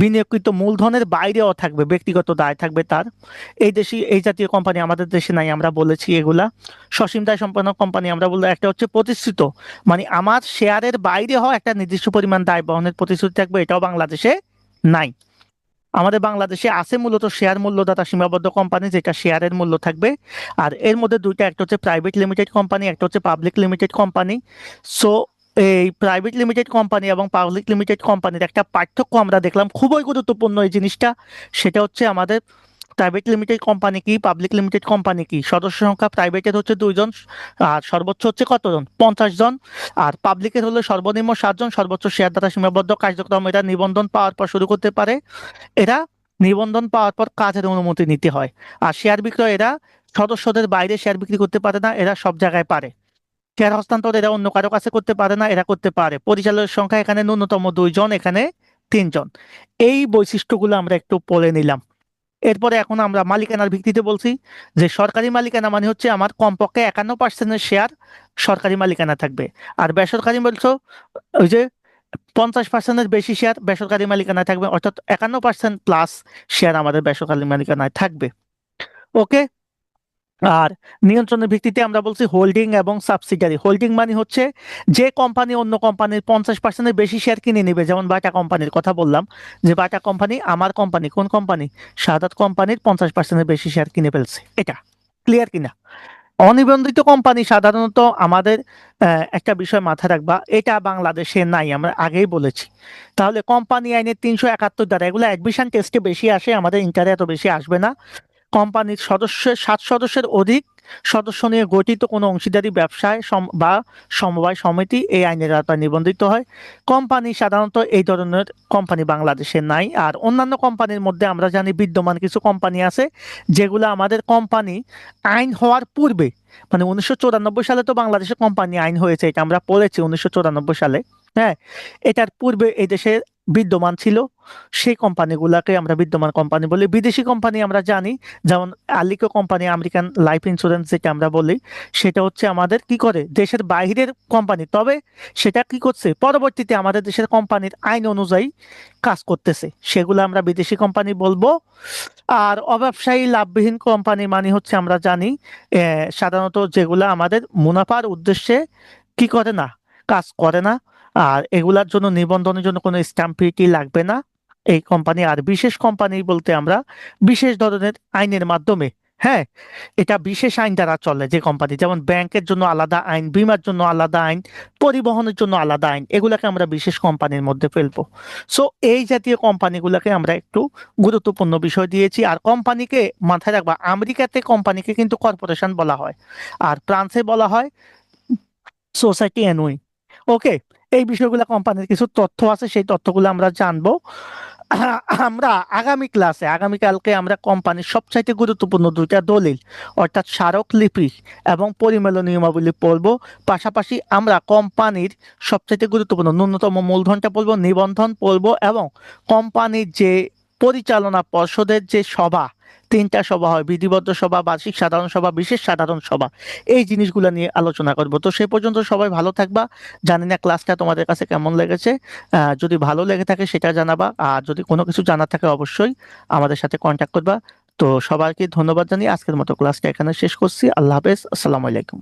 বিনিয়োগকৃত মূলধনের বাইরেও থাকবে, ব্যক্তিগত দায় থাকবে তার। এই দেশি এই জাতীয় কোম্পানি আমাদের দেশে নাই, আমরা বলেছি এগুলা। সসীম দায় সম্পন্ন কোম্পানি আমরা বললাম, একটা হচ্ছে প্রতিশ্রুত, মানে আমার শেয়ারের বাইরে হওয়া একটা নির্দিষ্ট পরিমাণ দায় বহনের প্রতিশ্রুতি থাকবে, এটাও বাংলাদেশে নাই। আমাদের বাংলাদেশে আছে মূলত শেয়ার মূল্যদাতা সীমাবদ্ধ কোম্পানি, যেটা শেয়ারের মূল্য থাকবে। আর এর মধ্যে দুইটা, একটা হচ্ছে প্রাইভেট লিমিটেড কোম্পানি, একটা হচ্ছে পাবলিক লিমিটেড কোম্পানি। সো এই প্রাইভেট লিমিটেড কোম্পানি এবং পাবলিক লিমিটেড কোম্পানির একটা পার্থক্য আমরা দেখলাম, খুবই গুরুত্বপূর্ণ এই জিনিসটা। সেটা হচ্ছে আমাদের প্রাইভেট লিমিটেড কোম্পানি কি, পাবলিক লিমিটেড কোম্পানি কি, সদস্য সংখ্যা প্রাইভেটের হচ্ছে 2 জন, আর সর্বোচ্চ হচ্ছে কতজন, 50 জন। আর পাবলিকের হলে সর্বনিম্ন 7 জন, সর্বোচ্চ শেয়ার দ্বারা সীমাবদ্ধ কার্যক্রম, এরা নিবন্ধন পাওয়ার পর শুরু করতে পারে। এরা নিবন্ধন পাওয়ার পর কাজের অনুমতি নিতে হয়। আর শেয়ার বিক্রয়, এরা সদস্যদের বাইরে শেয়ার বিক্রি করতে পারে না, এরা সব জায়গায় পারে। শেয়ার হস্তান্তর এরা অন্য কারো কাছে করতে পারে না, এরা করতে পারে। পরিচালকের সংখ্যা এখানে ন্যূনতম 2 জন, এখানে 3 জন। এই বৈশিষ্ট্যগুলো আমরা একটু পড়ে নিলাম। এরপরে এখন আমরা মালিকানার ভিত্তিতে বলছি যে সরকারি মালিকানা মানে হচ্ছে আমার কমপক্ষে 51% শেয়ার সরকারি মালিকানা থাকবে। আর বেসরকারি বলছো ওই যে 50%-এর বেশি শেয়ার বেসরকারি মালিকানায় থাকবে, অর্থাৎ 51% প্লাস শেয়ার আমাদের বেসরকারি মালিকানায় থাকবে। ওকে। আর নিয়ন্ত্রণের ভিত্তিতে আমরা বলছি হোল্ডিং এবং সাবসিডিয়ারি। হোল্ডিং মানে হচ্ছে যে কোম্পানি অন্য কোম্পানির 50%-এর বেশি শেয়ার কিনে নেবে, যেমন বাটা কোম্পানির কথা বললাম, যে বাটা কোম্পানি আমার কোম্পানি, কোন কোম্পানি, শাহাদাত কোম্পানির 50%-এর বেশি শেয়ার কিনে ফেলছে। এটা ক্লিয়ার কিনা? অনিবন্ধিত কোম্পানি সাধারণত আমাদের একটা বিষয় মাথায় রাখবা, এটা বাংলাদেশে নাই, আমরা আগেই বলেছি। তাহলে কোম্পানি আইনের 371 দ্বারা, এগুলো অ্যাডমিশন টেস্টে বেশি আসে, আমাদের ইন্টারে এত বেশি আসবে না। কোম্পানির সদস্যের 7 সদস্যের অধিক সদস্য নিয়ে গঠিত কোনো অংশীদারি ব্যবসায় বা সমবায় সমিতি এই আইনের আওতায় নিবন্ধিত হয়। কোম্পানি সাধারণত এই ধরনের কোম্পানি বাংলাদেশে নাই। আর অন্যান্য কোম্পানির মধ্যে আমরা জানি বিদ্যমান কিছু কোম্পানি আছে যেগুলো আমাদের কোম্পানি আইন হওয়ার পূর্বে, মানে 1994 সালে তো বাংলাদেশে কোম্পানি আইন হয়েছে, এটা আমরা পড়েছি 1994 সালে। হ্যাঁ, এটার পূর্বে এই দেশে বিদ্যমান ছিল, সেই কোম্পানিগুলাকে আমরা বিদ্যমান কোম্পানি বলি। বিদেশি কোম্পানি আমরা জানি, যেমন আলিকো কোম্পানি, আমেরিকান লাইফ ইন্স্যুরেন্স যেটা আমরা বলি, সেটা হচ্ছে আমাদের কি করে, দেশের বাইরের কোম্পানি, তবে সেটা কি করছে পরবর্তীতে আমাদের দেশের কোম্পানির আইন অনুযায়ী কাজ করতেছে, সেগুলো আমরা বিদেশি কোম্পানি বলবো। আর অব্যবসায়ী লাভবিহীন কোম্পানি মানে হচ্ছে আমরা জানি সাধারণত যেগুলো আমাদের মুনাফার উদ্দেশ্যে কি করে না, কাজ করে না। আর এগুলার জন্য নিবন্ধনের জন্য কোনো স্ট্যাম্প ফি লাগবে না এই কোম্পানি। আর বিশেষ কোম্পানি বলতে আমরা বিশেষ ধরনের আইনের মাধ্যমে, হ্যাঁ, এটা বিশেষ আইন দ্বারা চলে যে কোম্পানি, যেমন ব্যাংকের জন্য আলাদা আইন, বীমার জন্য আলাদা আইন, পরিবহনের জন্য আলাদা আইন, এগুলাকে আমরা বিশেষ কোম্পানির মধ্যে ফেলবো। সো এই জাতীয় কোম্পানিগুলোকে আমরা একটু গুরুত্বপূর্ণ বিষয় দিয়েছি। আর কোম্পানিকে মাথায় রাখবা, আমেরিকাতে কোম্পানিকে কিন্তু কর্পোরেশন বলা হয়, আর ফ্রান্সে বলা হয় সোসাইটি অ্যানুই। ওকে, এই বিষয়গুলো কোম্পানির কিছু তথ্য আছে, সেই তথ্যগুলো আমরা জানবো। আমরা আগামীকালকে আমরা কোম্পানির সবচাইতে গুরুত্বপূর্ণ 2টা দলিল, অর্থাৎ স্মারকলিপি এবং পরিমেলন নিয়মাবলী পড়বো। পাশাপাশি আমরা কোম্পানির সবচাইতে গুরুত্বপূর্ণ ন্যূনতম মূলধনটা পড়বো, নিবন্ধন পড়বো, এবং কোম্পানির যে পরিচালনা পর্ষদের যে সভা, তিনটা সভা হয়, বিধিবদ্ধ সভা, বার্ষিক সাধারণ সভা, বিশেষ সাধারণ সভা। এই জিনিসগুলো নিয়ে আলোচনা করব। তো সে পর্যন্ত সবাই ভালো থাকবা। জানি না ক্লাসটা তোমাদের কাছে কেমন লেগেছে। যদি ভালো লেগে থাকে সেটা জানাবা, আর যদি কোনো কিছু জানার থাকে অবশ্যই আমাদের সাথে কন্ট্যাক্ট করবা। তো সবাইকে ধন্যবাদ জানিয়ে আজকের মতো ক্লাসটা এখানে শেষ করছি। আল্লাহ হাফেজ, আসসালামু আলাইকুম।